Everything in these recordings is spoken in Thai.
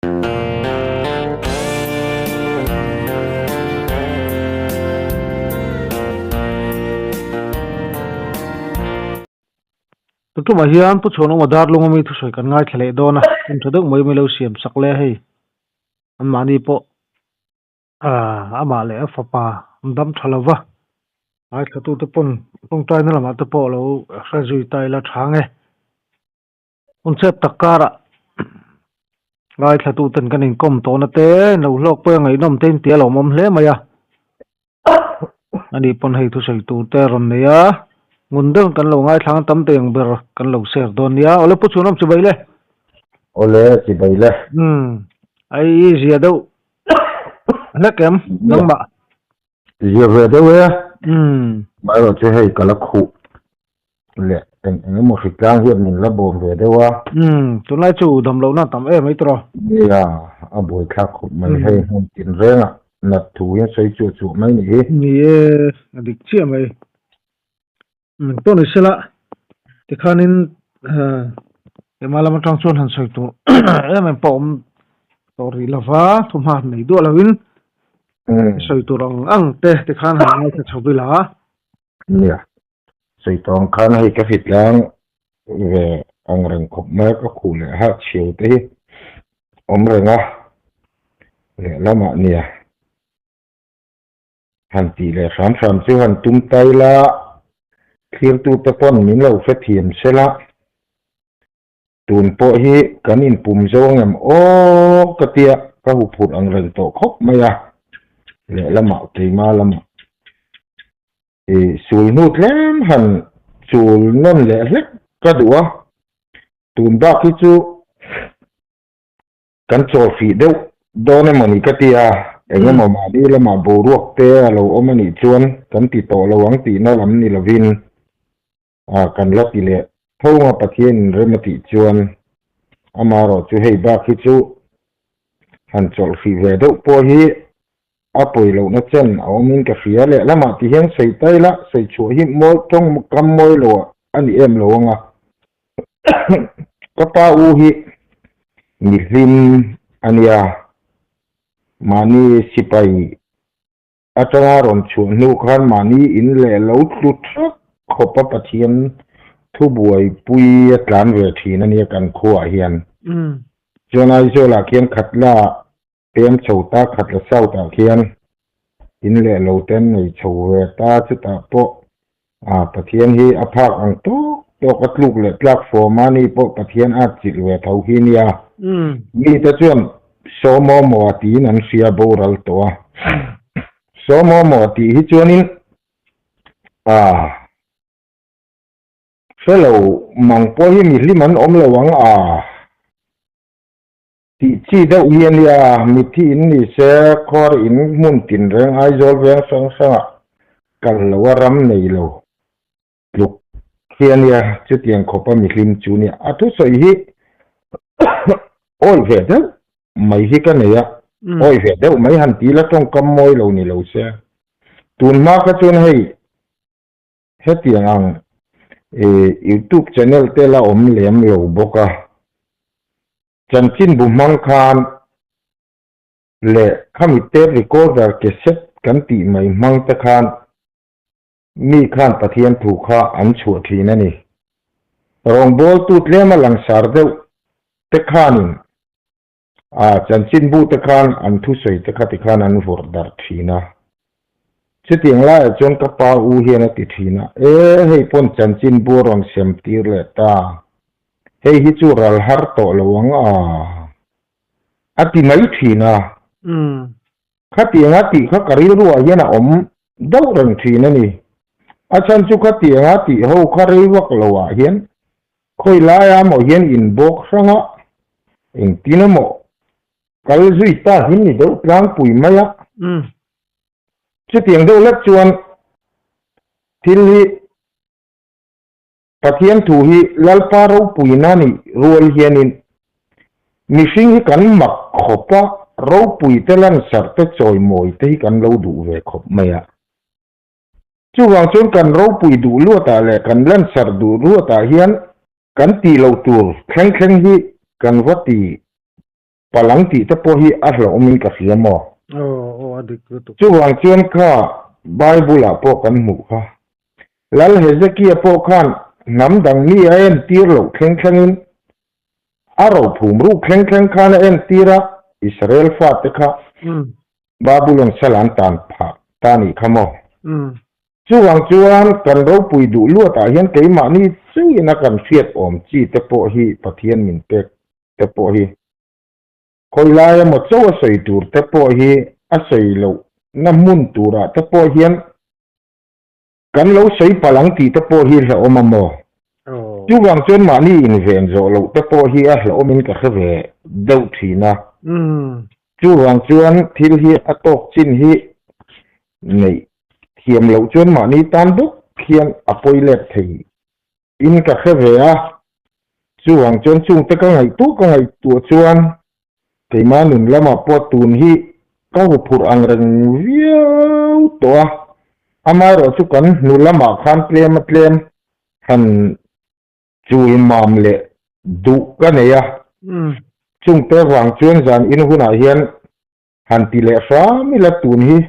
ตุมาเฮียนผู้ชนออกมาดาร์ลงมีทุกส่วนกันง่ายทะเลโดนะคุณทดึกไม่เล่าเสียมสักเลยให้อันมานี่ปะมาเลยฟ้าป่าดำทะเลวะไอ้ขัดตัวตะปนตรงใจนั่นแหละมาตะปอเราใช้จุยไตละช้างไงคุณเชฟตะการะไอ้ขัดตัวตันกันเองก้มโตนะเต้เราลอกเปลืองไอ้น้ำเต้นเตี้ยเรามอมเล่มายะอันนี้ปนให้ทุกส่วนตัวเตรอนเนี่ยงุนเดิมกันเราง่ายทางตั้มเตียงเบอร์กันเราเสียดอนเนี่ยเอาเลยผู้ชนน้ำจะไปเลยโอเลยจะไปเลยไอ้เสียดูนักเกมนังบะเสียเวเดเวมาเราจะให้กันละคู่เลยแต่อันนี้มันคือกลางเฮียนระบบเวเดว่าจนไล่จู่ดำเราหน้าตั้มไม่ตรอเนี่ยบ่อยคลักไม่ให้หุ่นกินแรงอ่ะนัดถูยังใส่จู่ๆไม่นี่ดิเชี่ยไหมต้นอิสระที่ข้านินแต่มาแล้วมันต้องชวนหันใส่ตัวมันปอมตัวรีลาฟ้าทุ่มหันในตัวละวินใส่ตัวรองเตะที่ข้าหันให้ชาวบิลาเนี่ยใส่ตองข้าให้กระฟิดแล้วเริงขบแม่ก็ขู่เลยฮะเฉียวที่เริงอ่ะแล้วมาเนี่ยหันตีเลยสามชื่อหันตุ้มไตละเคลียร์ตูตะปอนมินเราเฟทียมเสละตูนโปฮีกันอินปุ่มโจงยำโอ้กะเตียก็หุบผุดอังเริงโตครบไหมอ่ะเลยละมาตีมาละมาสูลนูดแหลมหันสูลนั่นแหละเล็กก็ดูว่าตูนบ้าคิจูกันโจฟีเดวโดนมันนี่กะเตียเอ็งมาดีละมาบูรวกเตะเราโอมันนี่ชวนกันติดต่อระวังตีน่าลำนี่ละวินกันลักกิเลสเข้ามาประเทศเริ่มติจวนอามารอจูให้บ้าคิจูหันจอลฟีเวดโปฮีอาป่วยเราเนเจนเอามินกาเฟียเลยแล้วมาที่เห็นใส่ไตละใส่ชัวหิมมอยต้องกำมอยเราอันนี้เราไงก็ป้าอูฮีมิลิมอันนี้มานี่สิไปอาจารย์รอนชวนนูขันมานี่อินเล่เราลุดขบประเทียนทุบวยปุยกลานเวทีนั่นเนี่ยกันขั้วเฮียนจนไอ้โจลาเคียนขัดละเตรียมโชว์ตาขัดละเศร้าตาเคียนอินเล่เราเต้นในโชว์เวตาจุตาโปประเทียนฮีอภาคอังโตกัดลูกเล็กลักฟอร์มานี่โปประเทียนอาจิตเวทเอาฮีเนียมีแต่จวนโซโมโมตีนันเสียโบรัลตัวโซโมโมตีฮิจวนินเฟลล์มังปอยมีลิมันระวังที่ชีดเอาเยียนยามีที่นี่เสกคอร์อินมุนตินเรื่องไอโซลเวียงสังกันละวารำในโลลุกเฮียนยาจุดยังขบมีลิมจูเนี่ยทุสอยฮีโอ้ยเฟดไม่ฮิกันเนี่ยโอ้ยเฟดไม่หันตีละต้องกำมอยเรานี่เราเสียตุนมากก็จนให้เฮตียงYouTube channel เตละอมเหลี่ยมโลบกะจันจินบุมังคานเละข้ามิเตปรีโคเดอร์เกเซ็ตกันตีไม่มังตะคานมีคานปะเทียนถูกข้าอันชัวทีนั่นนี่รองบอลตูดเลี้ยมาหลังสารเดวตะคานินจันจินบูตะคานอันทุสัยตะคาติคานันวอร์ดาร์ทีนะชุดยังไล่จนกระเป๋าอูเฮียนติดทีนะให้พ้นจันจินบูรองเสียมตีเลตาให้ฮิจูรัลฮาร์โตระวังติไม่ทีนะขัดยังติเขากระริรัวเฮียนะดาวรังทีนั่นนี่อาจารย์จุขัดยังติเขากระริวักลัวเฮียนคอยไล่โมเฮียนอินบ็อกซ์นะอินทีนะโมกัลซุยตาหินนี่เดาพลางปุยมายะชุดยังดูเล็กชวนทิลฮีปะเทียนถูฮีลัลปารูปุยนานี่รัวเฮียนินมิสิงกันมักขบะรูปุยเตลันสัตว์จอยมวยเตกันเราดูเวขบไม่อะช่วงจนกันรูปุยดูลัวตาเล่กันลันสัตว์ดูลัวตาเฮียนกันตีเราตัวแข็งฮีกันวัดตี palang ti te po hi a hlo min ka sia mo adik tu chu wang chuan kha bible a po kan mu kha lal hezekia po khan nam dang ni en tir lo khleng khlengin aro phum ru khleng khleng khan en tira Israel fa te kha Babylon salan tan pha tani khamo chu wang chuan kan ro pui du lu ta hian keima ni chu ina kan fiat om chi te po hi pathian min pek te po hi khoilai mo chu soi tur te po hi a sei lo na mun tura te po hian kan lo sei palang ti te po hi la om mo chu wang chuan ma ni in ven zo lo te po hi a la omin ka khave deu thina chu wang chuan thil hi atok chin hi nei thiam lo chuan ma ni tan duk khian apoi let thei in ka khave a chu wang chuan chung te ka ngai tu chuan keima nun lama po tun hi ka hu phur ang reng viau to amai ro chu kan nu lama khan tlem han chui mam le du ka ne ya chung te wang chuan zan in huna hian han ti le fa mi la tun hi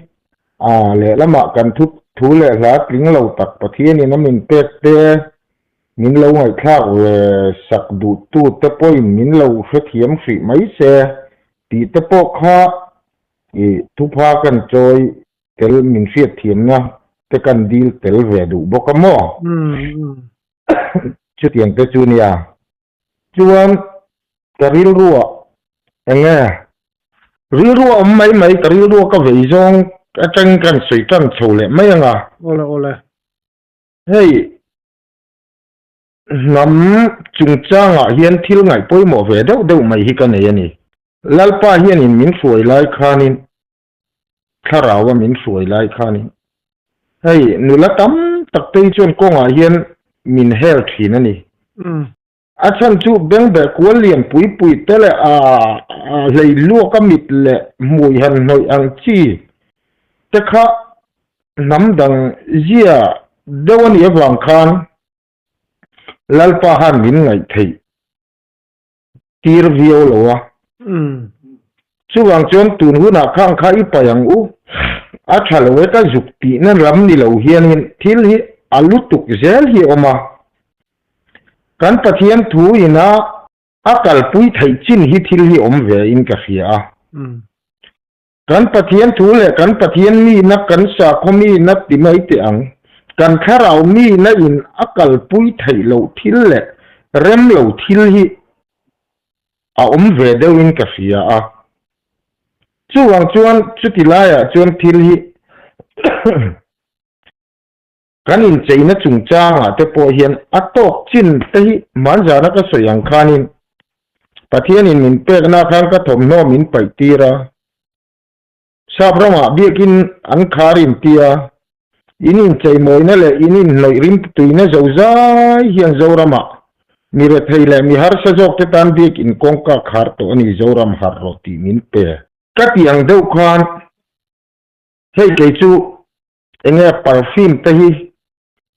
le lama kan thu le la kling lo tak pathian in min pek te min lo ngai thak we sak du tu te point min lo fe thiam fri mai se ti te po kha thu pha kan choi tel min fiat thiam na te kan dil tel ve du bokamo chu tiang te chu nia chuan karil ruwa enge ril ruwa mai karil ruwa ka vei zong atang kan sei tan chole mai anga ole hey nam chung changa hian thil ngai poimo ve deuh mai hi ka nei ani lalpa hian in min suai lai khanin tharawa min suai lai khanin hey nulatam taktei chon konga hian min hel thin ani achan chu beng be kwal lian pui tele lei lu ka mit le mui han noi ang chi tekha namdang zia dewani awang khan lalpa han min ngai thei tir vio lowa chuwang chon tun huna khang khai payang u a thalawe ka zukti na ram ni lo hianin thil hi alutuk zel hi oma kan pathian thu ina akal pui thei chin hi thil hi om ve in ka khia kan pathian thu le kan pathian mi na kan sa khomi na ti mai te ang kan kharau mi na in akal pui thei lo thil le rem lo thil hi a om ve deu in ka khia chuwang chuan chutilaya chuan thil hi kan in cheina chungchanga te po hian atok chin te hi manjana ka soyang khanin pathian in min pek na khan ka thom no min pai tira sabrama biakin an kharin tia inin chei moina le inin noi rim tuina zozai hian zorama mire theile mi har sa jok te tan biakin kongka khar to ani zoram har roti min pe katiang deu khan hei ke chu enge parfum te hi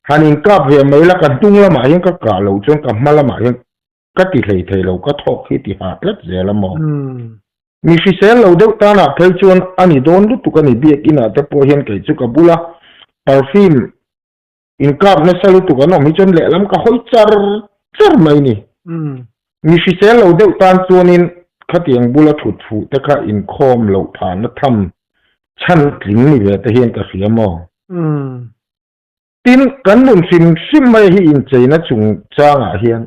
hanin kap ve mai la kan tung lama hian ka lo chon ka malama hian ka ti thei lo ka thok hi ti ha tlet zela mo mi fi sel lo deu ta na thei chon ani don lu tu ka ni bi kina te po hian ke chu ka bula parfum in kap na salu tu ka no mi chon le lam ka hoi char mai ni mi fi sel lo deu tan chuanin khatiang bula thut fu te kha in khom lo pha na tham chan tling ni ve te hian ka khia mo tin kan nun sim mai hi in cheina chung changa hian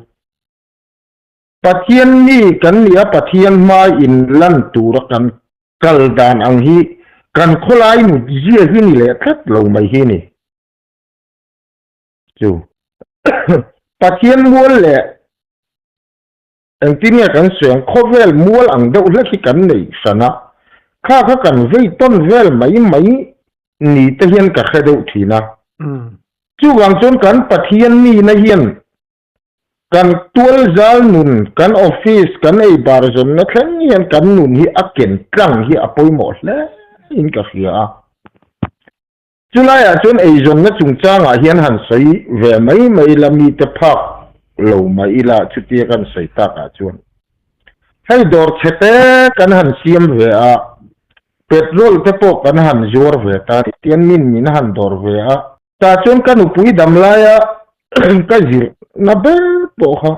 pathian ni kan nia pathian mai in lan tur kan kal dan ang hi kan kholai mu zia hi ni le khat lo mai hi ni chu pathian mual le ang tinia kan seng khovel mual ang deuh la khi kan nei sana kha kan vei ton vel mai ni te hian ka khadeu thina chuwang chon kan pathian ni na hian kan tual zal nun kan office kan ei bar zon na thlen hian kan nun hi aken tlang hi apoi mo hle in ka khia chulaya chon ei zon na chungchanga hian han sei ve mai lami te phak lo mai la chutia kan sei ta ka chuan ให้ดอร์เชเตกันหันเสียมเวอะเปโตรลเตปกกันหันจอร์เวตาเตียนมินมินหันดอร์เวอะตาจนกันอุปุยดำลายะก็จิรนับเบปโค่ะ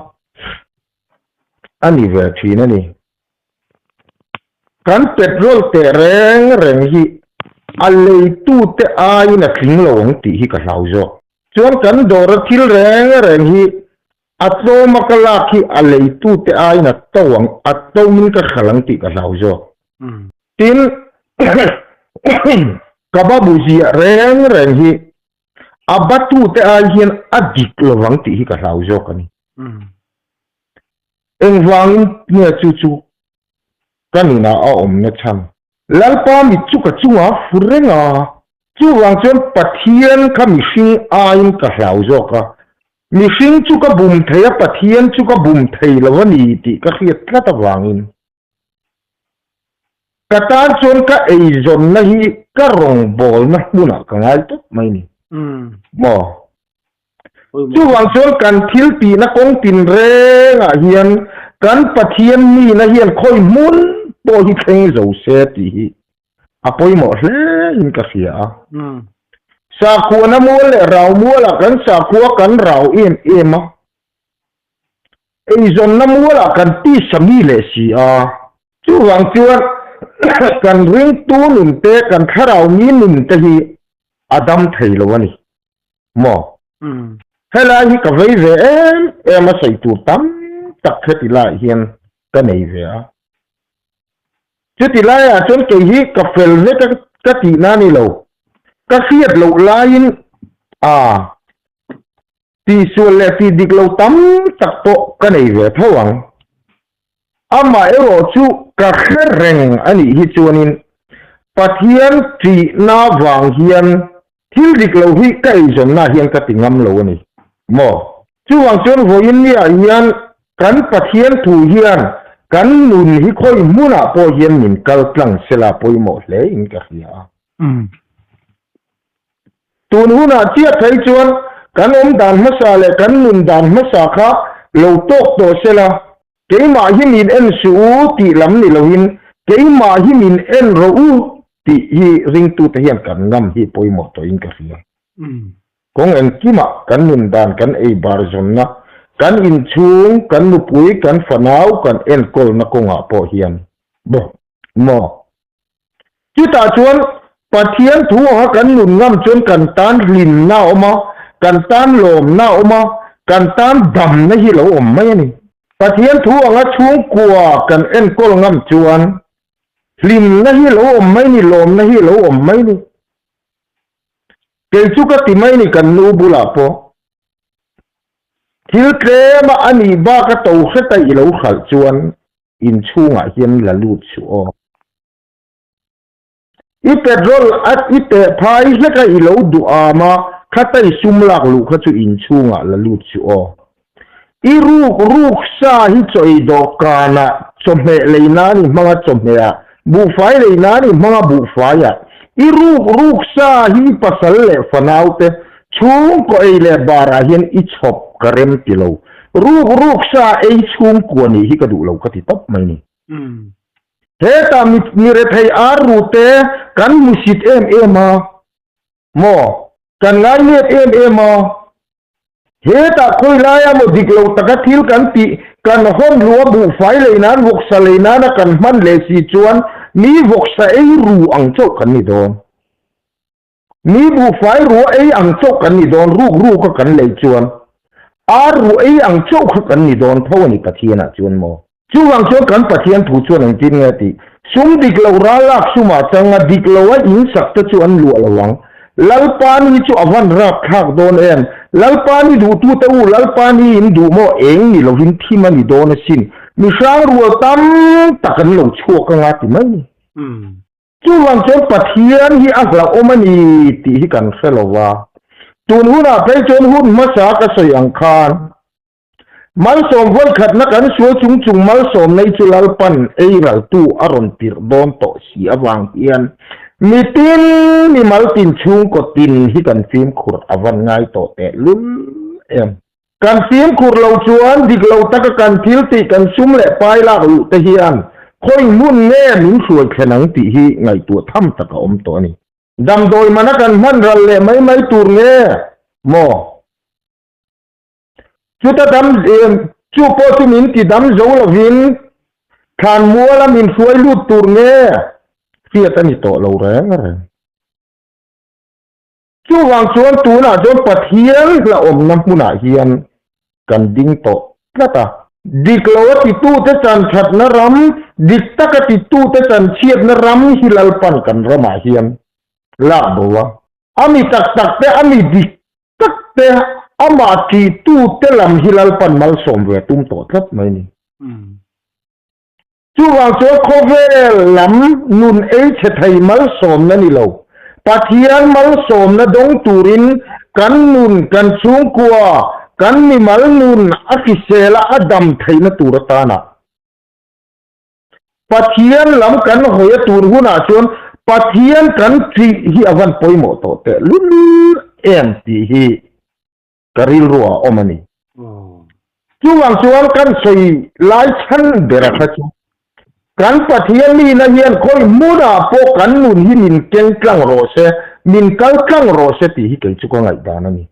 อันนี้เวทีนั่นนี่กันเปโตรลเตแรงฮีอะไรตู้เตอายนักลิงหลงตีฮีกับเราจ้ะจนกันดอร์ทิลแรงฮีอัตโตมักลาคีอะไรตู้เตอายนักตวังอัตโตมินกับขลังตีกับเราจ้ะทิลกับบ้าบุจีแรงฮีอับตู้เตอายเห็นอดีตหลงตีฮีกับเราจ้ะกันนี่เอ็งวางเนี่ยจู่กันนี่นะเอาเนี่ยช่างแล้วป้ามีจุกจุงอ่ะฟูเรงอ่ะจู่วางจนปะเทียนข้ามีสิ่งอายกับเราจ้ะกันมีสิ่งจุกบุ่มเทียปะเทียนจุกบุ่มเทียแล้ววันนี้ที่ก็เขียนก็ตะวางอินกระตานจนก็ไอจนนะฮีก็รองบอลนะบุญอ่ะกันไงตุ๊บไม่นี่บ่จู่วางจนกันทิลปีนักองตินเรงอ่ะเฮียนกันปะเทียนนี่นะเฮียนคอยมุนปอยเทงโจเซตีอ่ะปอยหมดเลยอินก็เสียสาขัวน้ำมัวเลยเรามัวละกันสาขัวกันเราเอ็มไอจนน้ำมัวละกันตีสมีเลสีจู่วางจวนกันเรื่องตู้หนุนเตะกันข้าเรานี้หนุนเตะฮีอดัมไทยละวันนี้หมอเฮลาฮีกับเวเวเอ็มมาใส่ตัวตั้มตักเขติลาเฮียนกันไหนเวจุดที่ไล่จนเกี่ยฮีกับเฟลเวก็ตีน่านี่เราก็เสียดเราไล่ตีส่วนและตีดิกเราตั้มตักโตกันไหนเวทวังอามาเอโรจูก็เขเร่งอันนี้ฮิจวนินปะเทียนตีน่าวังเฮียนที่ดิกเราฮีใกล้จนน่าเฮียนก็ติงงำเรานี่หมอจู่วังจนหัวยินเนี่ยเฮียนกันปะเทียนถูเฮียนกันนุนฮิคอยมุนาปอเฮียนมินกัลกลังเสลาปอยหมดเลยอินก็เฮียตูนหุนาเจียไทยจวนกันอมดานมาซาเลกันนุนดานมาซาค่ะเราโตกโตเสลาเกี่ยมาหิมินเอ็นสูตีลำนี่เราหินเกี่ยมาหิมินเอ็นรู้ตีฮีริงตูเทียนกันงำฮีปอยหมดตัวอินก็เฮียคงเอ็นกิมากันนุนดานกันไอบาร์จนนะกันอินชูงกันนุปุยกันฝนาวกันเอ็นโกลนักงอาปอเฮียนบ่หมอจุดตาชวนปะเทียนถูหากันนุนงำจนกันตานลินหน้าออกมากันตานลมหน้าออกมากันตานดำนะฮีเราอมไม่นี่ปะเทียนถูหาชูงกัวกันเอ็นโกลงำจวนลินนะฮีเราอมไม่นี่ลมนะฮีเราอมไม่นี่เกลจุกติไม่นี่กันนูบุลาปอทิลเกมาอันนี้บ้าก็โตแค่แต่อีเราขัดจวนอินชูงอ่ะเฮียนละลูดชัวอีเปโตรลอัดอีเตพายแค่อีเราดูอามาแค่แต่ซุ่มลักลูกเขาจะอินชูงอ่ะละลูดชัวอีรูกซาฮิจอยดอกกานะจมเมเลยนานี่มังจมเมะบุฟายเลยนานี่มังบุฟายอ่ะอีรูกซาฮิปัสเลฟนาวเตชูงก็ไอเลบาราเฮียนอิชอบกระเรมติโลรูกซาไอชูงกวนี่ฮิกระดูเราก็ติดตบไม่นี่เฮตามีเรทให้อารูเตกันมุสิตมาโมกันงานเนี่ยมาเฮตาคุยลายามดิกเราตะกัดทิลกันตีกันห้องลัวบุไฟเลยนะวกสเลยนะกันมันเลสีจวนมีวกสไอรูอังโจกันนี่โดนมีบุไฟรัวไออังโจกันนี่โดนรูก็กันเลยจวนอารัวไออังโจกันนี่โดนเพราะวันนี้ปะเทียนจวนโมจู่อังโจกันปะเทียนถูจวนอังจินเงติซุมดิกเราราลักซุมาจังดิกเราว่าอินสักตะจวนลัวระวังลัลปานีจู่อวันรักหักโดนเอ็นลัลปานีดูตัวเต้าลัลปานีอินดูโมเองนี่เราวินที่มันนี่โดนสินมีช่างรัวตั้มตะกันเราชั่วกันงาติไหมจู่วังจนปะเทียนที่อักลาโอมันนี่ตีที่กันเสลว่าตูนหุ่นไปจนหุ่นมาสากระสยองคานมันสมวันขัดนักการชัวจุงมันสมในจุลัลปันเอรัลตูอารอนติรโดนโตเสียวางเอียนมีตินมีมัลตินชุงก็ตินที่กันฟิล์มขุดอวันง่ายโตแต่ลุ่มเอ็ม กันเสียงขุดเราชวนดิกเราตะกกันทิลติกันซุ่มและปลายลากอยู่ตะเฮียนค่อยมุ่นแน่หนุนสวยแค่หนังติฮีไงตัวถ้ำตะกะอมตัวนี้ดำโดยมันกันมันรันเล่ไม่ตูรเง่หมอจุดดำจูโปตุมินที่ดำโจลวินขานมัวละมินสวยลูดตูรเง่เสียตันนี่โตเราแรงอะไรจู่วางชวนตูน่ะจนปะเทียนละอมน้ำมุนาเฮียนกันดิ้งโตกระตาดิกลาวติตูเตจันชัดนรำดิกตะกติตูเตจันเชียดนรำฮิลลปันกันรมาเฮียนละบัวอามีตักเตอามีดิกตักเตอามาติตูเตลำฮิลลปันมัลสมเวตุมโตทัดไหมนี่จู่วางชวนโคเวลำนุนเอชไทยมัลสมนั่นนี่เราปะเทียนมัลสมนะดงตูรินกันนุนกันสูงกว่ากันมีมัลนุนอากิเซลอดัมไทยนะตูรตานะปะเทียนลำกันหอยตูรหุนาชวนปะเทียนกันที่ฮิอวันปอยโมโตเตลุลเอ็มตีฮิกริลรัวอมันนี่จู่วางชวนกันใส่ลายชั้นเดรักชกันปะเทียนมีนะเฮียนคอยมุดาโปกันนุนหิมินเก่งกลางโรเซมินกัลกลางโรเซตีฮิเก่งจุกงไงดานะนี่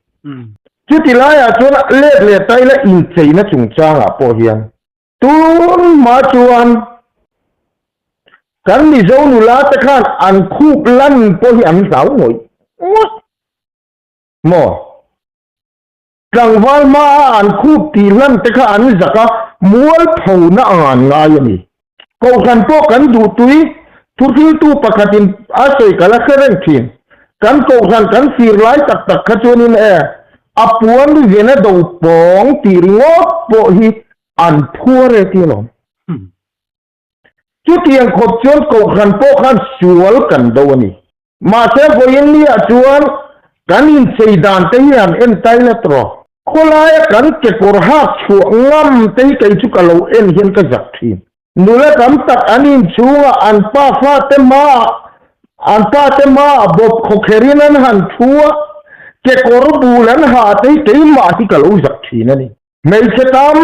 จุดที่ลายชวนเล็ดเล็ดไตละอินเซนะจุงจางอ่ะโปเฮียนตูนมาชวนกันมีเจ้าหนูลาตะขานอันคูบลั่นโปเฮียนสาวหน่อยหมอกลางวันมาอันคูบตีลั่นตะขานจักะมัวเผาหน้าอ่านงายนี่ก็กันโปกันดูตุยทุกที่ตู้ปกติอาศัยกันละเครื่องเทียนกันก็กันฟีร์ไลตักขจนินอปวนดูเจนะดูปองตีริงอปอฮีอันพัวเรติลมจุดที่ยังขบจนก็กันโปกันสวลกันดูนี่มาเซฟวินนี่จวนกันอินเซดานเทียนเอ็นไตเลตรอคนละกันเก็บกระหักชัวงำเตยกันจุกเราเอ็นเห็นกันจักทีนูเลกำตักอันนี้ชัวอันป้าฟาเตมาบบขเครินันหันชัวเจ้ากรบูลันหาที่เตยมาที่กะลูจักทีนั่นนี่ไม่ใช่ตาม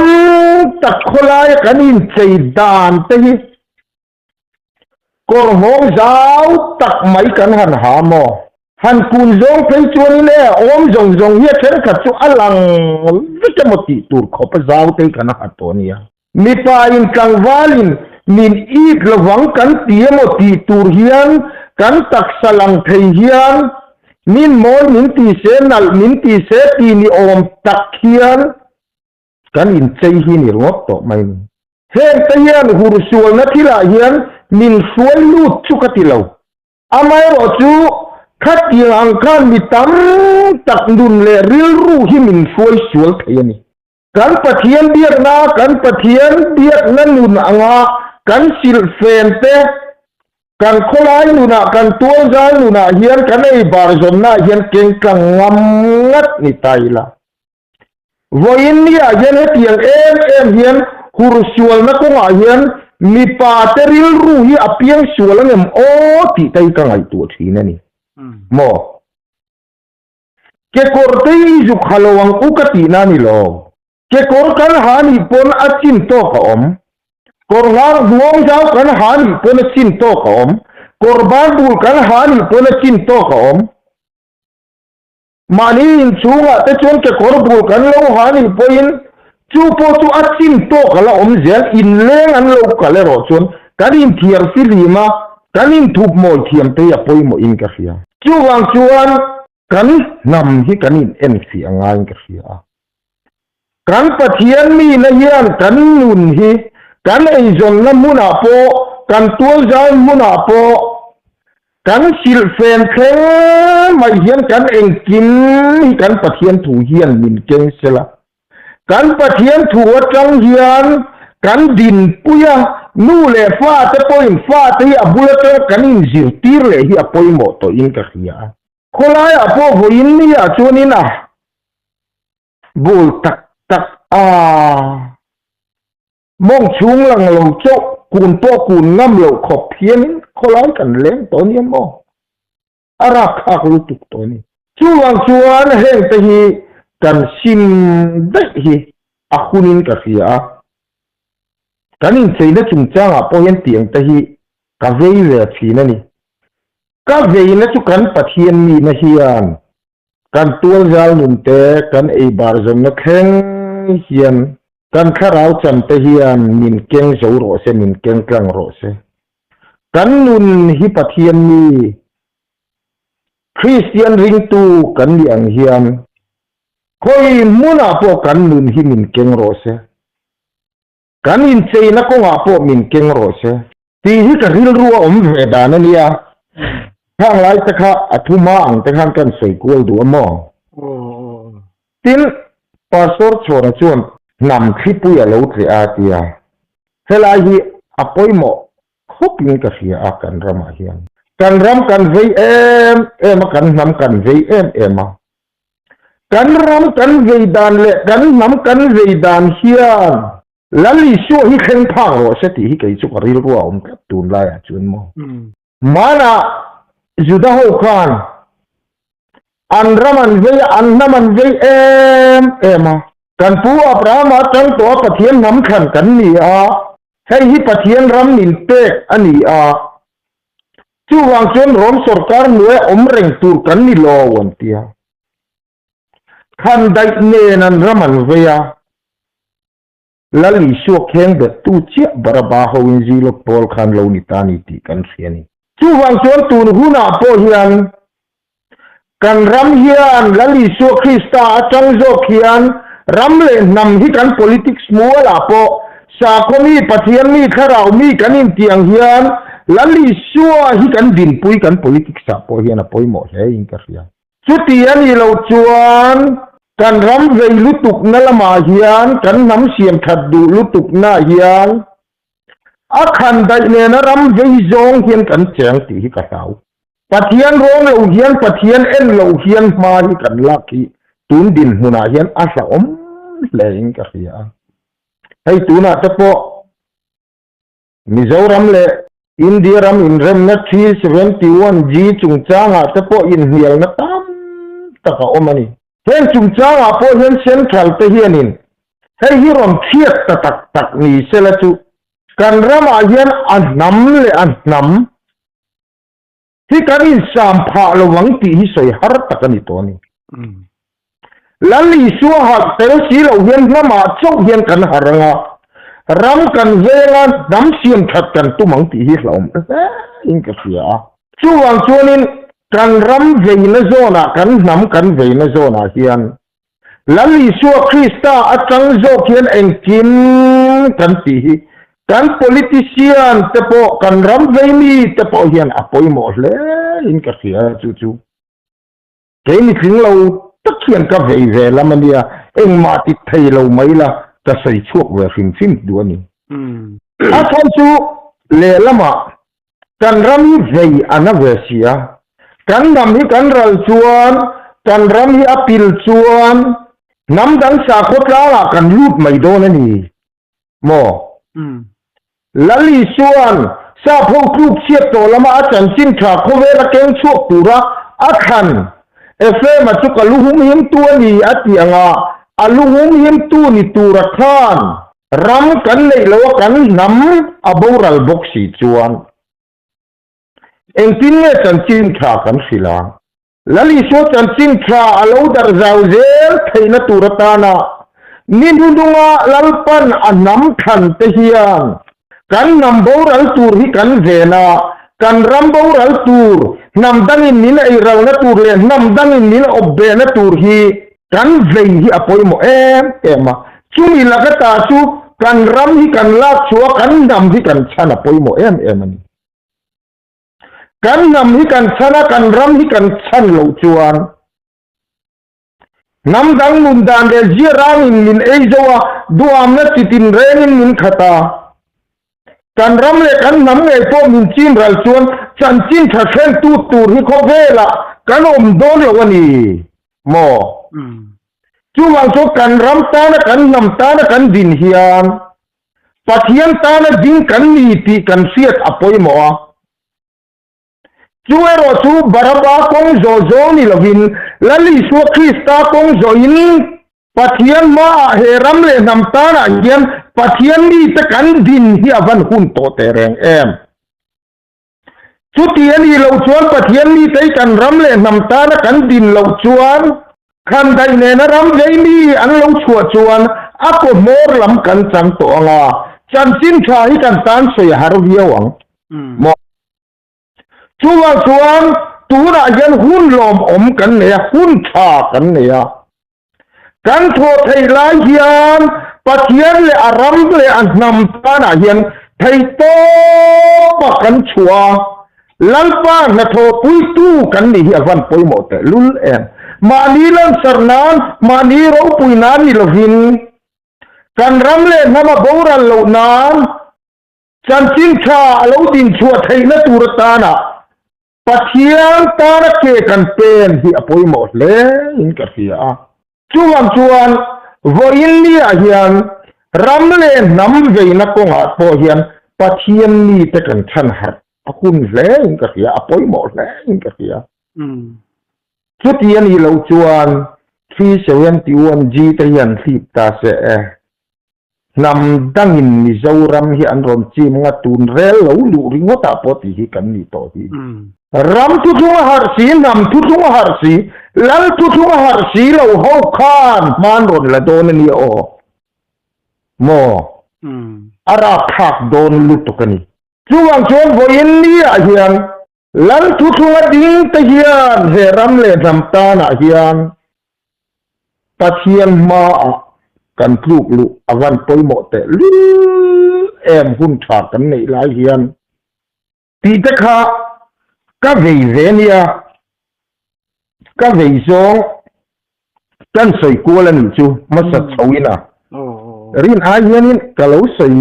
ตักคนละกันอินเซดานเตยกรหงเจ้าตักไม่กันหันหามอหันคุณจงเป็นชวนนี่อมจงเฮียเชนขัดชัวอลังวิจมติตูร์ขบเจ้าเตยกันหัดตัวนี้มีปาอินกังวาลินมินอีกระวังกันเตียมตีตูร์เฮียนกันตักสลังเทียนมินโมมินตีเซนัลมินตีเซตีนิอมตักเฮียนกันอินใจหินิรวบต่อไม่เฮนเทียนหูรุสวลนัทิลาเฮียนมินสวยลูดชุกติเลวอาไม่รอจูขัดยังกันมิตัมตักดุนเลริลรูหิมินสวยสวลเทียนกันปะเทียนเบียดนากันปะเทียนเบียดนั่นนุนอ่างกันสิลเฟนเตกันโคลายนุนะกันตัวใจนุนะเฮียนกันไอบาร์จอมนะเฮียนเก่งกังงำงัดนิตายละวันนี้เฮียนเตียงเอ็มเฮียนหูรสวลนักงาเฮียนมีปาเตริลรูฮีอภิยังสวลเงิมโอติตายกังไอตัวทีนั่นนี่โมเกกอร์ตีจุขลวังอุกตินานี่โลเกกอร์กันหานิปนอาชินโตกอมกอร์งาดวงเจ้ากันหานิปนอาชินโตกอมกอร์บานบูลกันหานิปนอาชินโตกอมมานีอินชูงะแต่ชวนเกกอร์บูลกันเราหานิปนจูโปจูอาชินโตกละอมเจลอินเลงอันเรากันเลยรอชวนกันอินเทียร์ฟิลิมากันอินทุบโมเทียมเตียปอยโมอินกะเฟียจูวางชวนกันนำที่กันอินเอ็นซีอ่างกะเฟียกันปะเทียนมีนะเฮียนกันนุนฮีกันไอจงน้ำมุนาโปกันตัวใจมุนาโปกันสิลเฟนเคมาเฮียนกันเองกินกันปะเทียนถูเฮียนมินเก่งเสละกันปะเทียนถูจังเฮียนกันดินปุยนู่เลฟ้าเตปอยฟ้าเตียบุลเตกันอินจิรตีร์เลยฮีอปอยโมโตอินกะเฮียคนละอปอโวินนี่ชวนินะบูลตักมองชุงหลังเราเจ้ากุนโปกุนน้ำเราขบเพียนเขาไล่กันเล่นตัวนี้มองอารักขักลุตุกตัวนี้ช่วงชวนเฮงตะฮี กันซิมได้ฮีอาคุณนินกะเสียกันอินเซนจุงจ้างพอเห็นเตียงตะฮีกะเวย์เวทีนั่นนี่กะเวย์นะจุกันปะเทียนมีนะฮียนกันตัวจาลุนเตกันไอบาร์จงนะแข็งเฮียนกันข้าราวจันตะฮียนมินเก่งโจโรเซมินเก่งกลางโรเซกันนุนฮิปะเทียนมีคริสเตียนริงตูกันเลียงเฮียนคอยมุนาพวกกันนุนฮิมินเก่งโรเซกันอินเซนะก็งาพวกมินเก่งโรเซที่ฮิกะริลรัวเวดานันเนี่ยทางไรตะคะอธุมาอังตะคันกันใส่กวลดูมอตินปาสอร์ชอระจวนนำคลิปุยาโลตรีอาเตียเฮลาฮีอปอยโมคบมินกะเสียอากันรำเฮียนกันรำกันเวเอ็มกันนำกันเวเอ็มกันรำกันเวดานเละกันนำกันเวดานเฮียนแล้วลิชัวฮิเข่งพังโรเสติฮิเกยจุกริลรัวกับตูนไลอาจวนโมมานะจุดาหูคานอันรามันเวอันน้ำมันเวเอ็มกันผู้อัปรามาจังตัวปะเทียนน้ำขันกันนี่ให้ฮิปะเทียนรำนินเตกอันนี้จูวางจนรวมสรการหน่วยเร่งตูกันนี่รอวันเตียขันได้เนนันรามันเวแล้วลิชัวเข่งเบ็ดตู้เชี่ยบาราบาฮวินจีลกพอลขันลานิตานิติกันเสียนี่จูวางจนตูนหุนาโปเฮียนกันรำเฮียนแล้วลิชัวคริสตาจังโจเฮียนรำเล่นนำฮิกัน politics มัวละโปสาคมีปะเทียนมีข้าราวมีกันอินเตียงเฮียนแล้วลิชัวฮิกันดินปุยกัน politics สาโปเฮียนปอยหมดเลยอินกะเสียสุดที่อันนี้เราจวนกันรำเวลุตุกนั่นละมาเฮียนกันน้ำเสียมขัดดูลุตุกหน้าเฮียนอาคันได้เนี่ยนะรำเวจงเฮียนกันแจงตีฮิกะสาวปะเทียนร้องเราเฮียนปะเทียนเราเฮียนมาฮิกันลักที่ตูนดินหัวหน้าเฮียนอาสาเลยอินกะเสียให้ตูน่ะตะโปมิโซรัมเลอินเดียรัมอินเรมนัทที่71จีจุงจ้างตะโปอินเฮียลนะตามตะกะอมันนี่เห็นจุงจ้างพอเห็นเซนทรัลตะเฮียนินให้ฮิรอมเทียดตะตักนี่เสละจุกันรำอาเฮียนอันนำเลยอันนำที่กันอินสามพาลวังตีฮิสวยฮาร์ตะกันนี่ตัวนี้แล้วลิชัวหักเตลสีเราเฮียนน้ำมาเจ้าเฮียนกันหารังรำกันเวลาน้ำเสียมขัดกันตุมังตีฮิสเราอินกะเสียช่วงช่วงนี้กันรำเวนโซนากันนำกันเวนโซนาเฮียนแล้วลิชัวคริสตาอาจังโจเฮียนเองกินกันตีกัน politician เตปอกันรำเวนีเตปอเฮียนอปอยหมดเลยอินกะเสียจู่ๆเกนี่ถึงเราตะเคียนกับเวแล้วมันเนี่ยเอ็งมาติดไทยเราไหมล่ะจะใส่ช่วงเวฟิมดูนี่อาทอนชูเลละมากันรำเวอันนั้นเวเสียกันนำให้กันรัลชวนกันรำให้อปิลชวนน้ำดังสาขดลากันรูดไม่โดนนี่โมลลิชวนซาพงครูเชียโตละมาอาจารย์จินขาโคเวละเกงชั่วตุระอาคันเอฟเอมาจุกลุหุมหิมตัวนี้อาทิยงาอลุหุมหิมตัวนี้ตุระทานรำกันเลยโลกันนำอบูรัลบกสีชวนเอ็งตินเนี่ยจันจินขากันสิลาแล้วลิชัวจันจินขาอโลดาร์ซาวเซลไทยนตุระตานานิดุดุงาลัลปันอันนำขันเทียนกันนำบูรัลตูร์ฮิกันเจนากันรำบูรัลตูร์นำดังอินนินไอรัลนตูร์เลนำดังอินนินอบเบนตูร์ฮีกันเวฮีอปอยโมมาชูมิลากตาชูกันรำฮิกันลากชัวกันนำฮิกันชนะปอยโมมันกันนำฮิกันชนะกันรำฮิกันชันโลจวนนำดังมุนดานเดจีรังอินนินเอจวะดูอามนัติตินเรนินนินขตากันรำเลกันนำไอพวกมินจินรัลชวนจันจินถ้าเช่นตูตูร์ฮิโคเวละกันโดนเลยวันนี้โมจูวังโจกันรำตานะกันนำตานะกันดินเฮียนปะเทียนตานะดินกันนีติกันเสียดอปอยโมจูเอโรจูบาราบาคงโจโจนี่ละวิน la li su Krista kong zoin pathian ma he ram le nam ta na hian pathian ni ta kan din hi avan hun to te reng em chu tian hi lo chuan pathian ni tai kan ram le nam ta na kan din lo chuan khan dai ne na ram vei ni an lo chua chuan a ko mor lam kan chang to anga chan sin tha hi kan tan soi har viawang mo chuwa chuan tu na yan hun lom om kan ne hun tha kan ne ya kan tho thei lai hian pathian le aram le an nam ta na hian thei to pa kan chua lalpa na tho pui tu kan ni hi avan poi mo te lul em ma ni lan sarnan ma ni ro pui na ni lovin kan ram le nama boran lo nan chan chin tha lo din chua thei na tur ta na pathian ta na ke kan pen hi apoi mo le in ka sia chuan voin ni a hian ram le nam ve na ko nga po hian pathian ni te kan than har akun le in ka sia apoi mo le in ka sia chu tian hi lo chuan 371 g te hian thip ta se nam dangin ni zoram hi an rom chim nga tun rel lo lu ringota poti hi kan ni to hi ram tu thunga har si nam tu thunga har si lal tu thunga har si lo ho khan man ron la don ni o mo ara khak don lu to kani chuwang chon voin ni a hian lal tu thunga ding te hian he ram le nam ta na hian pathian ma kan pluk lu avan poi mo te lu em hun tha kan nei lai hian ti ta kha ka vei venia ka vei zong kan soi kualan chu ma sat chawina rin a hianin ka lo soi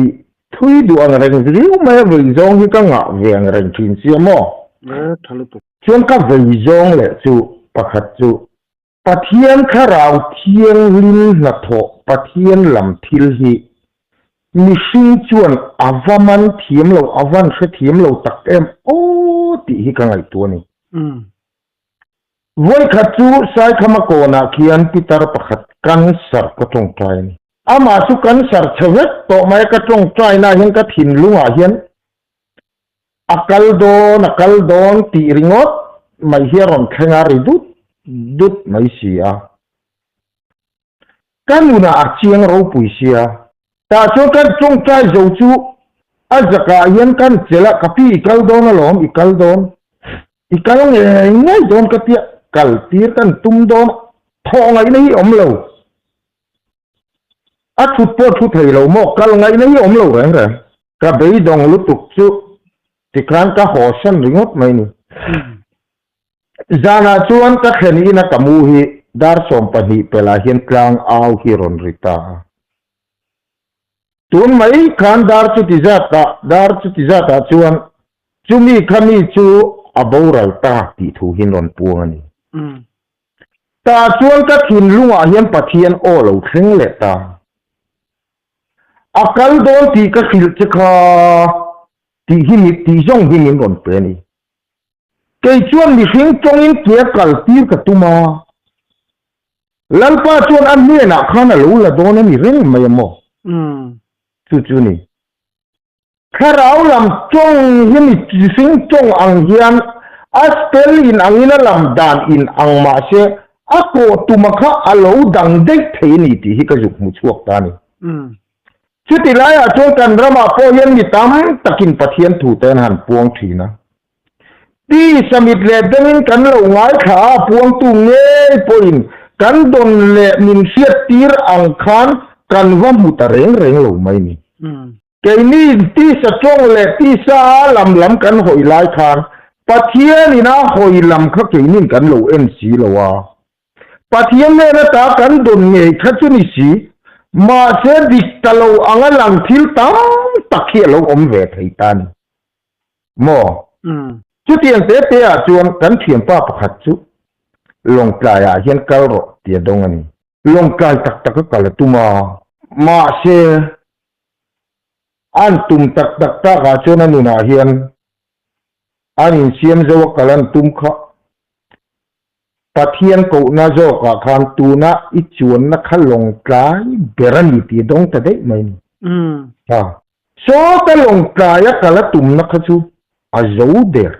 thui du ang reng riu ma vei zong hi ka nga veng reng thin sia mo chuan ka vei zong le chu pakhat chu pathian kharau thiang lin na tho pathian lam thil hi mi sing chuan avaman thiam lo avan kha thiam lo tak em o ti hi ka ngai tu ni voi kha chu sai khama ko na khian pitar pakhat kan sar ka tong trai ni ama chu kan sar chawet to mai ka tong trai na hian ka thin lunga hian akal don ti ringot mai hiaron khenga ri dut mai sia kanuna achiang ro puisia ta cho kan chong trai zo chu azaka hian kan chela kapi ikal don alom ikal ngai don ka tia kal tir kan tum don thongai nei om lo a thut po thu thei lo mo kal ngai nei om lo reng ka bei dong lu tuk chu tikran ka ho san ringot mai ni zana chuan ka kheni na kamu hi dar som pani pela hian klang au hi ron rita tun mai khan dar chu ti zata chuan chumi khami chu aboral ta ti thu hin ron puang ani ta chuan ka thin lunga hian pathian o lo thleng le ta akal don ti ka khil chekha ti hi ti jong hin ron pe ni kei chuan mi hring chongin kia kal tir ka tuma lalpa chuan an ne na khana lo la don ni reng mai mo chu ni kharau lam chong hi mi hring chong ang hian aspel in angina lam dan in ang ma se ako tuma kha alo dang dei thei ni ti hi ka juk mu chuak ta ni chu ti lai a chong kan rama po hian mi tam takin pathian thu ten han puang thina ti samit le dengin kan lo ngai kha puang tu nge poin kan don le min siat tir ang khan kan wa mu ta reng lo mai ni ke ni ti sa chong le ti sa lam kan hoi lai khan pathian ina hoi lam kha ke nin kan lo en si lo wa pathian ne na ta kan don nge kha chu ni si ma se dik ta lo anga lang thil tam takhi lo om ve thei tan mo chu tiang te a chuan kan thiam pa pakhat chu long klai a hian kal ro tia dong ani long klai tak kal tuma ma se an tum tak ta ga chuan anu na hian an in siam zo kalan tum kha ปะเทียนกูนะโจกะคันตูนะอิจวนนะขลงกลายเบรันติดงตะเดไหมโซตะลงกลายกะละตุมนะขจูอะโจเดร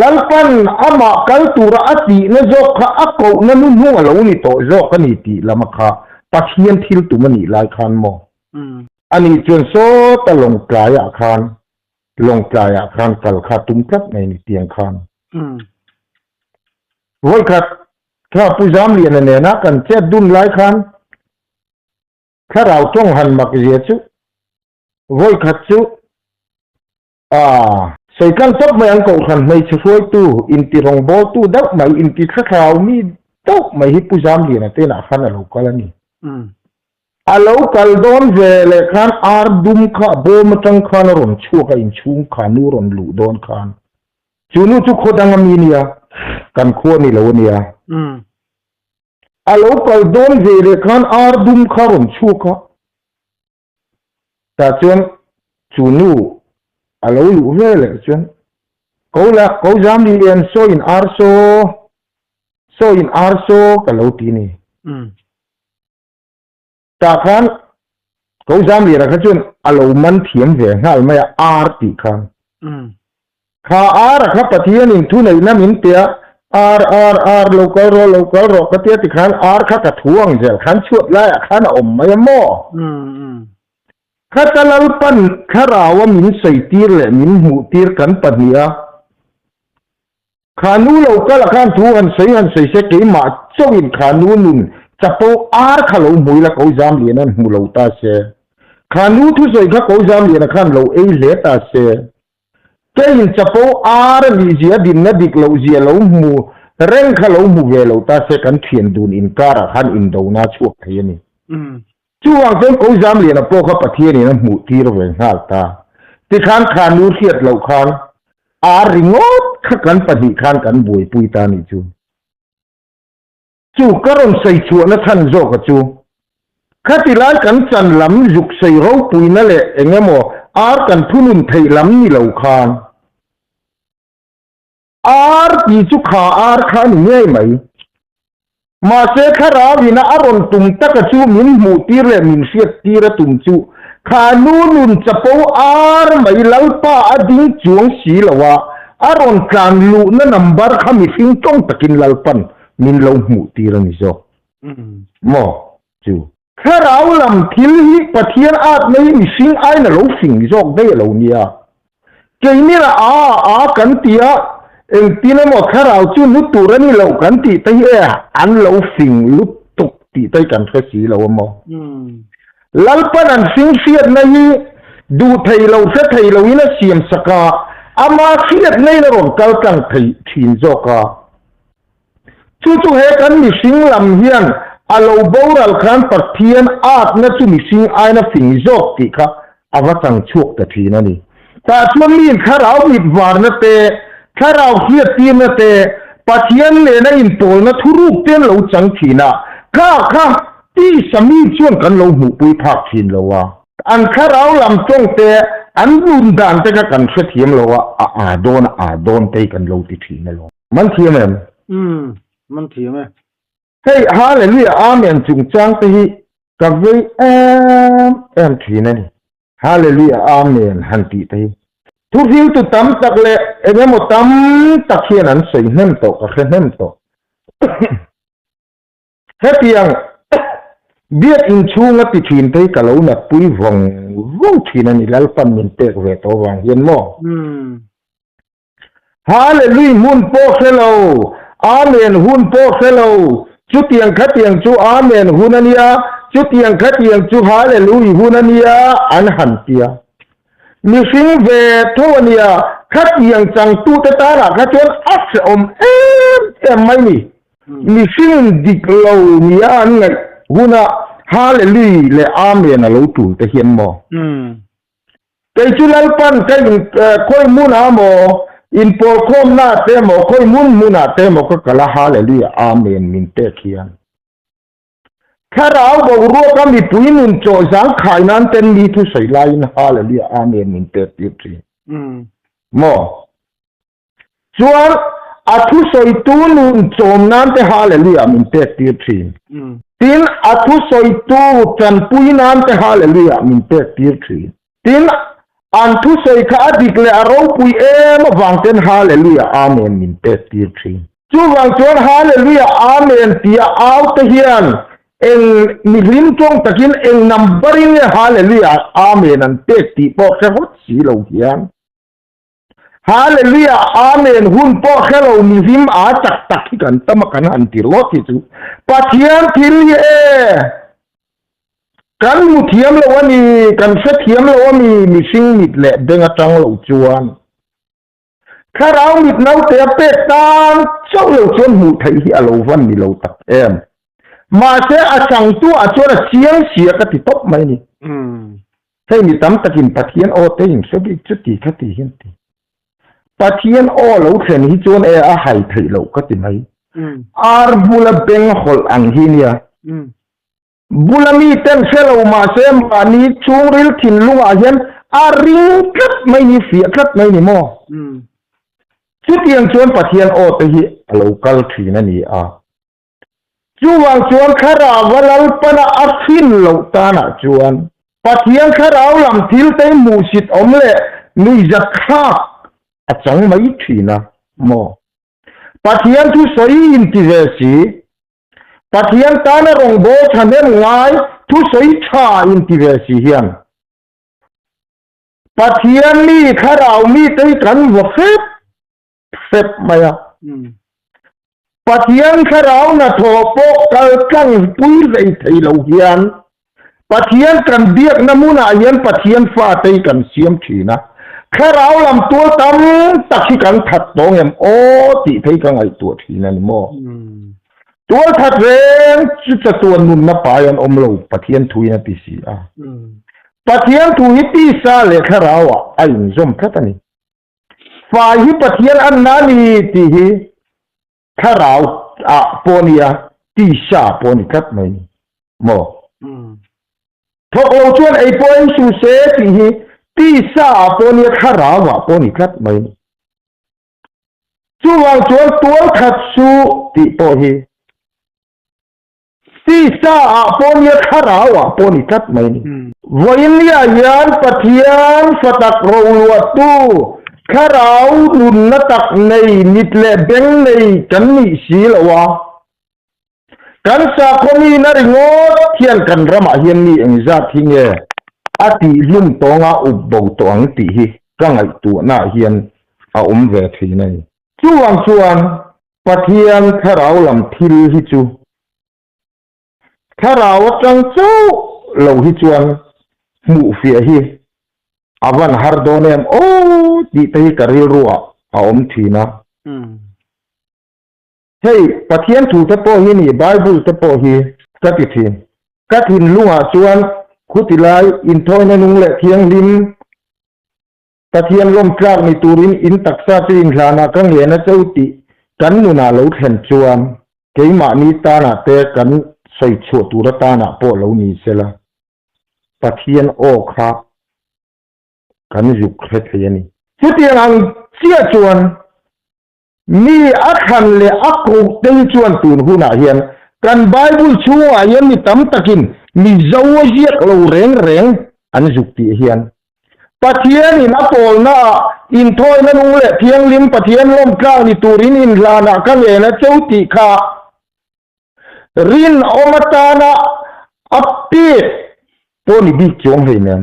ลัลปันอะมากัลตูระอตินะโจกะอะกูนะนุนูอะลวนี่โตโจกะนี่ติละมะคะปะเทียนทิลตุมนี่ลายคันมออันนี้จนโซตะลงกลายอะคันลงกลายอะคันกัลคาตุมกับในนี่เตียงคันวันขัดถ้าผู้จำเรียนเนี่ยนะกันเจ็ดดุนหลายคันถ้าเราต้องหันมาเกี่ยจุวันขัดจุใส่กันซับไม่อังกฤษขันไม่ช่วยตู้อินทิรองโบตู้ดักไม่อินทิสักคราวนี้ตู้ไม่ให้ผู้จำเรียนเต้นอาขันเราก็แล้วนี่เราคัลโดนเวลขันอาร์ดุมข้าโบมตังขันรอนชัวกันอินชุงขันูรอนลูโดนขันจูนูทุกคนดังมีเนียกันขั้วนี่แล้วเนี่ยเราคัลโดนเวลขันอาร์ดุมข้ารอนชัวกันแต่จนจูนูเราลูเวลจนเขาจำเรียนโซอินอาร์โซกันเราทีนี่แต่คันเขาจำเรียนนะครับจนเรามันเทียมเสียงให้ไม่อาร์ติคันข้าอาร์ครับปะเทียนอินทุนในน้ำมินเตียอาร์โลกอลโรก็เทียติคันอาร์ข้ากระทวงเจ้าคันชวดไล่คันไม่หม้อข้าจะเล่าปันข้าเราว่ามินใส่ตีร์เลยมินหูตีร์กันปะเนียขานูโลกอลคันทวนใส่เสกมาโจวินขานูนุนจะโปอาร์ข้าเราหมุยละเขาจำเรียนนั่นหูเราตาเสขานูทุใส่ข้าเขาจำเรียนคันเราเลตาเสแค่ยินจะโปอาร์ลิเจียดินนัดิกเราเจียเราหูเร่งข้าเราหูเวเราตาเสกันเขียนดูนอินการะคันอินโดนาชัวเทียนี่ช่วงเป็นเขาจำเรียนนะโปข้าปะเทียนี่นะหูที่เราเวงหาตาที่คันขานูเทียดเราคันอาร์ริงอดข้ากันปฏิคันกันบวยปุยตานี่จูกระรอนใส่ชัวนะท่านโจกจูข้าติลานกันจันลำยุกใส่เราปุยนั่นแหละเองโมอาร์กันทุนุนไทยลำนี่เหล่าคานอาร์ที่จุขาอาร์คานเงี้ยไหมมาเสกขราวินาอารอนตุมตะกจูมินมูตีเรมินเสียตีระตุมจูขานูนุนจะปูอาร์ไม่เล่าป้าอดิงจวงสีละวะอารอนการลูนั่นนัมบาร์ขามิฟิงจ้องตะกินลลปันมินเล่ามูตีระนิจอกมอจูข้าเราลำทิลฮิปะเทียนอาจไม่มีสิ่งไอ้น่ะเราสิ่งจอกได้เราเนี่ยเกี่ยนี่ละกันเตียเองตีนั่นหมดข้าเราจุนุตัวนี่เรากันตีแต่อันเราสิ่งลุกตกตีแต่กันแค่สีเราหมอลัลปนันสิ่งเสียดนี่ดูไทยเราเสียไทยเราอินะเสียมสกาอามาเสียดในนรกกัลกันไทยทิ้งจอกาจู่ๆเหตุการณ์มีสิ่งลำเฮียนอาเราบอรัลคันปะเทียนอาจน่าจะมีสิ่งไอ้น่ะสิ่งจอกติค่ะอาวัตังชวกแต่ทีนั่นนี่แต่ช่วงนี้ข้าเราบิดวาร์นเตะข้าเราเฮียตีนเตะปะเทียนเนี่ยนะอินโตนะทุรุกเต้นเราจังทีน่ะข้าที่สามีชวนกันเราหูปุยพักทีนเราวะอันข้าเราลำจ้องเตะอันรุนด่านแต่กันเสียมเราวะโดนเตะกันเราติดทีนั่นเรามันเทียมไหมมันเทียมไหมเฮ้ยฮาเลลูยาอาเมนจุงจังไปกับเวทีนั่นนี่ฮาเลลูยาอาเมนฮันติไปทุกที่ตุตั้มตักเละเอ็งหมดตั้มตักเขียนนั้นใส่เห็นโตกับเห็นโตเฮ้ยเพียงเบียดอินชูงติทินไปกับเราหนักปุยวงทีนั่นนี่แล้วปันมินเตกเวทวังเห็นมั้งฮาเลลูยามุนโปเซโลอาเมนหุนโปเซโลจุดยังขัดยังจูอาเมนหุนันยาจุดยังขัดยังจูฮาเลลูยาหุนันยาอันหันเตียมีสิ่งเวทวันยาขัดยังจังตูตตาระขัดจนอัศอมไม่มีสิ่งดิกเราเนี่ยอันไงหุนะฮาเลลูยาและอาเมนเราตูแต่เห็นมั้งแต่จุลัลปันแต่ค่อยมุนหามั้งอินโปคอมนาเตมอค่อยมุนนาเตมอก็กะละฮาเลลูยาอาเมนมินเตเคียนข้าเราบอกรู้ก็มีปุยนุนโจสังขายนั้นเต็มมีทุใส่ลายนะฮาเลลูยาอาเมนมินเตติดสิมอส่วน a thu soi tu nun chom nan te hallelujah min te tir thin tin a thu soi tu chan pui nan te hallelujah min te tir thin tin an thu soi kha adik le aro pui em wang ten hallelujah amen min te tir thin chu wang chon hallelujah amen tia au te hian eng ni lim chong takin eng numbering hallelujah amen an te ti po kha hot si lo hian hallelujah amen hun po khelo ni him a tak tak kan tamakan an ti lo ti chu pathian thil ye kan mu thiam lo wani kan sa thiam lo mi sing mit le denga tang lo chuan kharau mit nau te pe tan chau lo chuan mu thai hi alo van ni lo tak em ma se a chang tu a chora chiang sia ka ti top mai ni sai mi tam takin pathian o te in so bi chu ti kha ti hin ti pathian o lo thlen hi chuan e a hai thei lo ka ti mai ar bula beng hol ang hi nia bulami ten selo ma se ma ni chungril thin lunga hian a ring kat mai ni fia kat mai ni mo chu tiang chuan pathian o te hi local thina ni a chuwang chuan khara walal pana afin lo ta na chuan pathian kharaw lam thil te mu sit omle ni zakha achang mai thina mo pathian thu soi in ti ve si pathian ta na rong bo thanen ngai thu soi tha in ti ve si hian pathian ni kharaw mi te kan wa phep maya pathian kharaw na tho po kal kang pui rei thei lo hian pathian kan biak namuna hian pathian fa te kan siam thina kharaw lam tu tam takhi kan that tong em o ti thei ka ngai tu thina ni mo tu that reng chu cha tu nun na pa yan om lo pathian thuina ti si a pathian thu hi ti sa le kharaw a ai zom khatani fa hi pathian an na ni ti hi kharaw a ponia ti sha poni khat mai mo thok lo chuan ai poem su se ti hi ti sa ponia kharaw a poni khat mai chu wang chuan tual khat su ti po hi ti sa ponia kharaw a poni khat mai voin ya yan pathian fatak ro lu tu kharaw nun na tak nei nitle beng nei kan ni si lawa kan sa khomi na ringot thian kan rama hian ni engza thinge ati lum tonga ubbo tong ti hi kangai tu na hian a ve thi nei chuang chuan pathian kharaw lam thil hi chu kharaw tang chu lo hi chuan mu fia hi avan har donem o ti te karil ruwa a thina hey pathian thu te po hi ni bible te po hi ka ti thin ka thin lunga chuan khutilai in thoina nung le thiang lim pathian lom klak ni turin in taksa tin hlana ka nge na chauti kan nuna lo thlen chuan keima ni ta na te kan sei chu tura ta na po lo ni sela pathian o kha kan juk khet yani chutiang ang chia chuan mi akhan le akku teng chuan tun huna hian kan bible chunga hian ni tam takin mi zawa hiak lo reng reng an juk ti hian pathian in apol na in thoi na nung le thiang lim pathian lom ka ni turin in lana ka le na chauti kha rin omatana appi poni bi chong heinen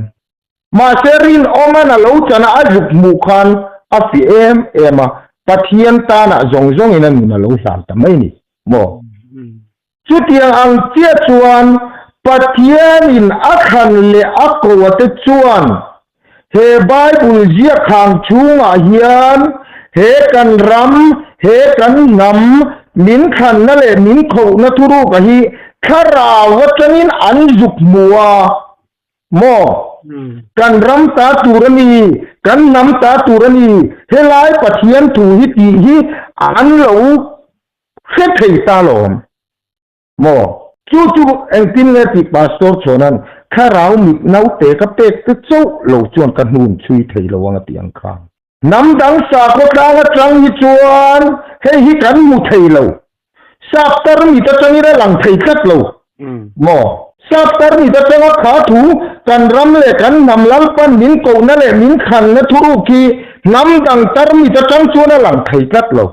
ma serin omana lo chana ajuk mukhan afi ema pathian ta na zong zong ina na lo san ta mai ni mo chutiang ang chia chuan pathian in akhan le akowate chuan he bible zia khang chunga hian he kan ram he kan nam min khan na le min kho na thuru ka hi khara watanin anjuk muwa mo kan ram ta turani kan nam ta turani helai pathian thu hi ti hi an lo se thei ta lom mo chu engtin le ti pastor chonan kharau mi nau te ka pe te chou lo chuan kan hun chui thei lo wang tiang kha nam dang sa ko tang hi chuan he hi kan mu thei lo sap tar mi ta changina lang thei khat lo mo sap tar mi ta changa kha thu kan ram le kan namlal pan min ko na le min khan na thuru ki nam dang tar mi ta chang chu na lang thei khat lo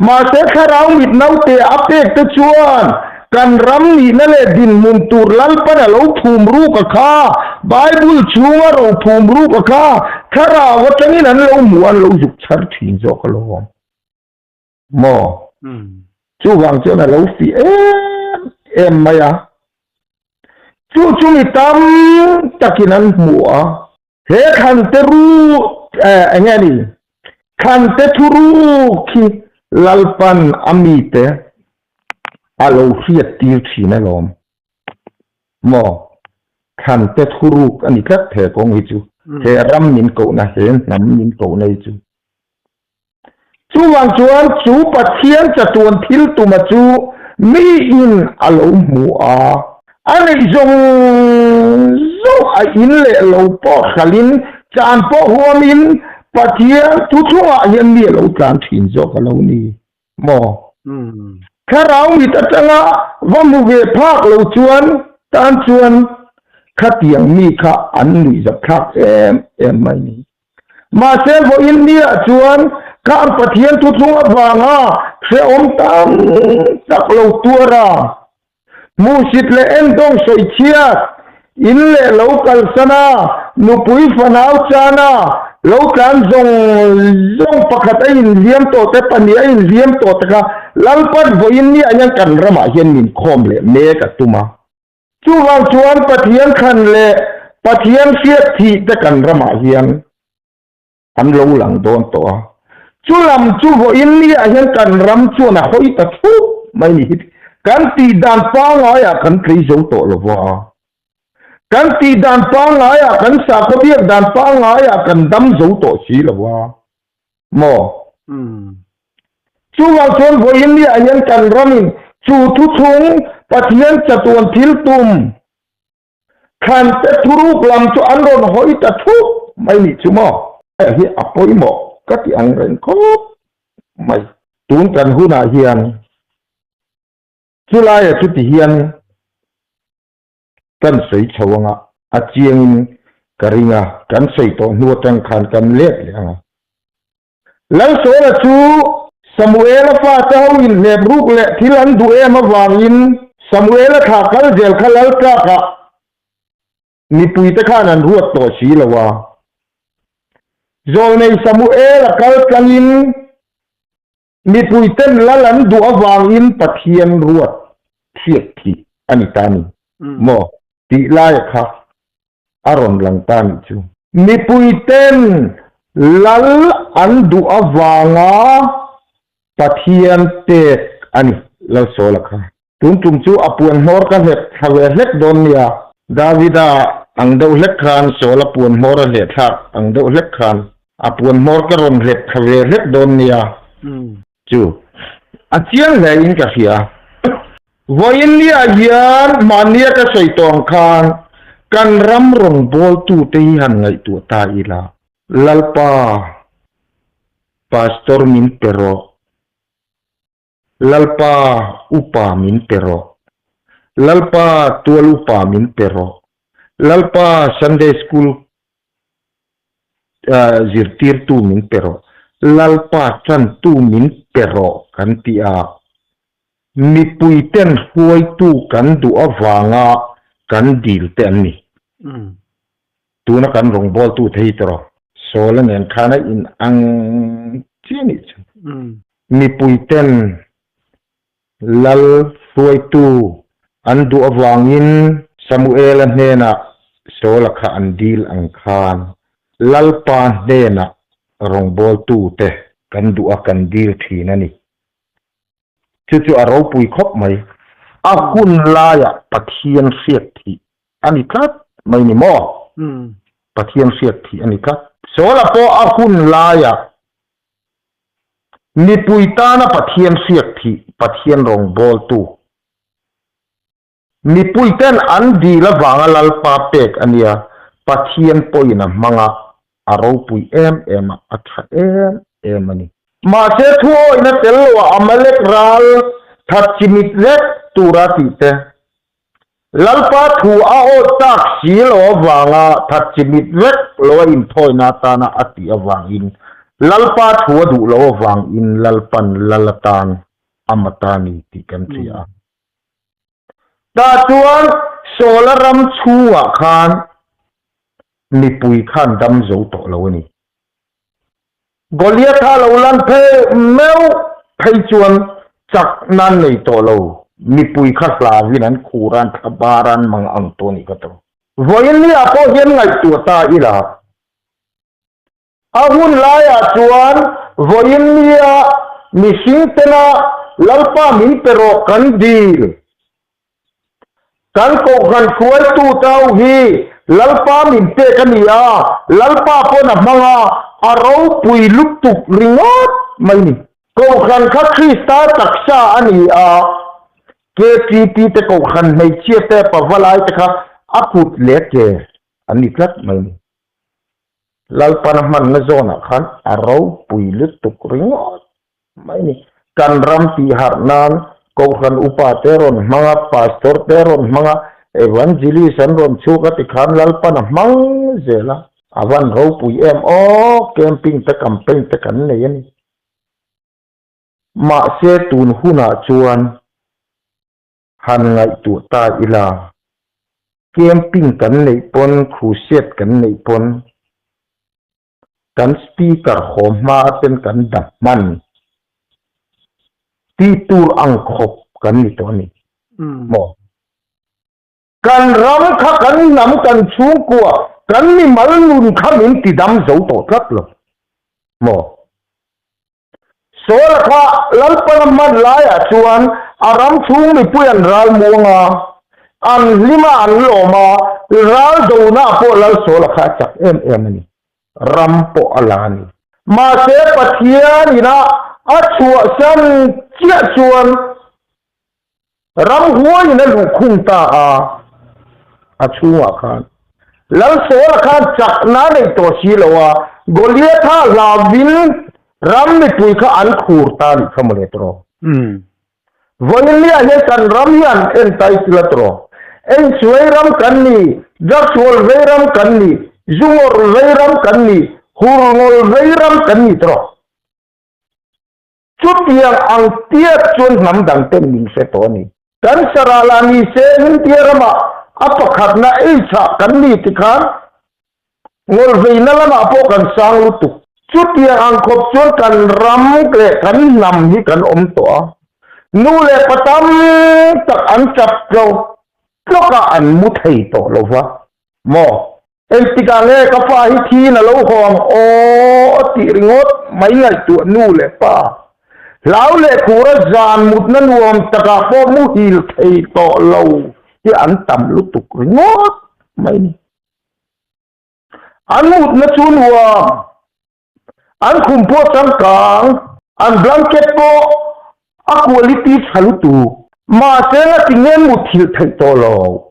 ma se kharau mit nau te apek te chuan kan ram ni na le din mun tur lal pan lo phum ru ka kha bible chunga ro phum ru ka kha khara wa changin an lo muan lo juk char thin zo ka lo mo chu wang chu na lo fi em maya chu mi tam takinan mu'a he khan te ru angani khan te thuru ki lalpan amite alo hiat tir thina lom mo khan te thuru ani khat the kong hi chu he ram min ko na he nam min ko nei chu wang chuan chu pathian chatuan thil tu ma chu mi in alo mu'a ani zong a in le lo po khalin chan po huamin pathian tu chunga hian mi lo tlan thin zo ka lo ni mo kharau mi ta changa vamu ve phak lo chuan tan chuan khatiang mi kha an lui zap khak em mai ni ma se vo india chuan ka pathian tu chunga wanga se om tam tak lo tuara mu sit le en dong soi chia in le local sana nu pui fanau chana local zong pakhat ai in liam to te pania in liam to ta lalpat voin ni anyang kan rama hian min khom le me ka tuma chu wang chuan pathian khan le pathian siat thi te kan rama hian an lo lang don to chu lam chu voin ni anyang kan ram chu na hoi ta thu mai ni kan ti dan pa ngaya kan tri zo to lo wa kan ti dan pa ngaya kan sa ko biak dan pa ngaya kan dam zo to si lo wa mo chu wang chuan voin ni anyang kan ramin chu thu thung pathian chatuan thil tum khan te thuru lam chu an ron hoi ta thu mai ni chu mo hi apoi mo ka ti ang ren ko mai tun kan huna hian chulaya chuti hian kan sei chawanga achiang karinga kan sei to nuatang khan kan lek lenga lang so la chu samuel fa tawin le bruk le thilan du e ma wangin samuel kha kal jel khalal ka ka ni pui ta khanan ruat to si lawa zol nei samuel kal kangin ni pui ten lalan du awangin pathian ruat thiek thi anitani mo ti lai kha aron lang tan chu ni pui ten lal an du awanga pathian te ani la sola kha tum chu apuan hor kan het khawe lek don ya davida angdo lek khan sola puan hor le thak angdo lek khan apuan hor ka ron het khawe lek don ya chu achiang le in ka hia voin ni agian mania ka saitong khan kan ram ron bol tu te han ngai tu ta ila lalpa pastor min pero lalpa upa min pero lalpa tualupa min pero lalpa sunday school zirtir tu min pero lalpa chan tu min pero kan tia mi puiten huai tu kan du awanga kan dil te ani tu na kan rong bol tu thei tro solan en khana in ang chini mi puiten lal huai tu an du awangin samuel hena sola kha an dil ang khan lal pa hena rong bol tu te kan du akan dil thina ni chu aro pui khop mai a kun laya pathian siat thi ani khat mai ni mo pathian siat thi ani khat sola po a kun laya ni pui ta na pathian siat thi pathian rong bol tu ni pui ten an di la wanga lal pa pek ania pathian poina manga aro pui em atha em ani มาเชทัวอินะเตลวะอเมเล็กรัลทัดจิมิตเล็กตูราติเตลัลปาทูอาโอตักสีโลวางาทัดจิมิตเล็กโลอินทอยนาตานาอติอวางอินลัลปาทัวดูโลวางอินลัลปันลัลตานอมตานีติกันเสียตาจวนโซลรัมชัวคานมีปุยขันดำโจโตโลนี่กอเลียทาโลลันเพเมวเพจวนจักนันในโตโลมีปุยขัดลาวินันคูรันทบารันมังอังโตนี่ก็ตัววันนี้อาโปเห็นไงตัวตาอีลาอาหุนลายจวนวันนี้มีสิงเตนะลัลปามินเปโรกันดีกันโกกันควยตูเต้าฮีลัลปามินเตกันยาลัลปาพนับมังอาเราปุยลุกตุกริงอดไม่นี่โกกันคัดคริสตาตักษาอันนี้เกตีตีแต่โกกันไม่เชื่อแต่ปะวลายแต่ค่ะอาพูดเล็กเจอันนี้ครับไม่นี่ลัลปามันนโจนะคันอาเราปุยลุกตุกริงอดไม่นี่กันรำตีหาร์นานโกกันอุปาเตรอนมังพาสตอร์เตรอนมังเอวันจิลิสันรอนชูกติขันลัลปานะมังเจล่ะอาวันเราปุยแคมปิ้งตะกัมเปงตะกันเนี่ยนี่มาเสตุนหุนาจวนหันไงตัวตาอีลาแคมปิ้งกันในปนครูเซตกันในปนกันสปีกเกอร์โฮมาเป็นกันดับมันที่ตูอังคบกันนี่ตัวนี้หมอกันรำข้ากันนำกันชูกัวกันนี่มัลลุนข้ามินติดำเจ้าตัวทับลงหมอโซลข้าลัลปนมันลายจวนอารามชูมีปุยันรัลมัวงาอันลิมาอันโลมารัลดูน่าพอลัลโซลข้าจักนี่รำปอลานีมาเสปเทียนี่นะอาชัวฉันเจ้าชวนรำหัวอยู่ในลูกคุ้งตาอาชัวขันแล้วโซลขันจักนาในตัวชีลวะกอเลียท่าลาวินรำในตุยข้าอันคูร์ตาลิขโมเลตโรวันนี้เห็นกันรำยันเอ็นไตสิลตโรเอ็นช่วยรำกันนี่จักช่วยเวรำกันนี่จุงอร์เวรำกันนี่ฮูรงอร์เวรำกันนี่ตโรจุดyang ang tiap chun nam dang ten ning se to ni kan sarala ni se nin tiarama apa khatna eicha kan ni tikhan ngol veina lama apo kan sang lutuk chut yang ang khop chun kan ram kle kan nam hi kan om to nu le patam tak an chap jo ka an mu thei to lo wa mo el tikale ka fa hi thi na lo khom o ti ringot mai ngai tu nu le pa lão lệ của giàn một năn uom tất cả phố mu hil thầy tọ lâu thì anh tầm lúc tục ngót mấy anh một nó chun uom anh khum po sang cang anh blanket po a quality chalu tu mà sẽ là tình em một hil thầy tọ lâu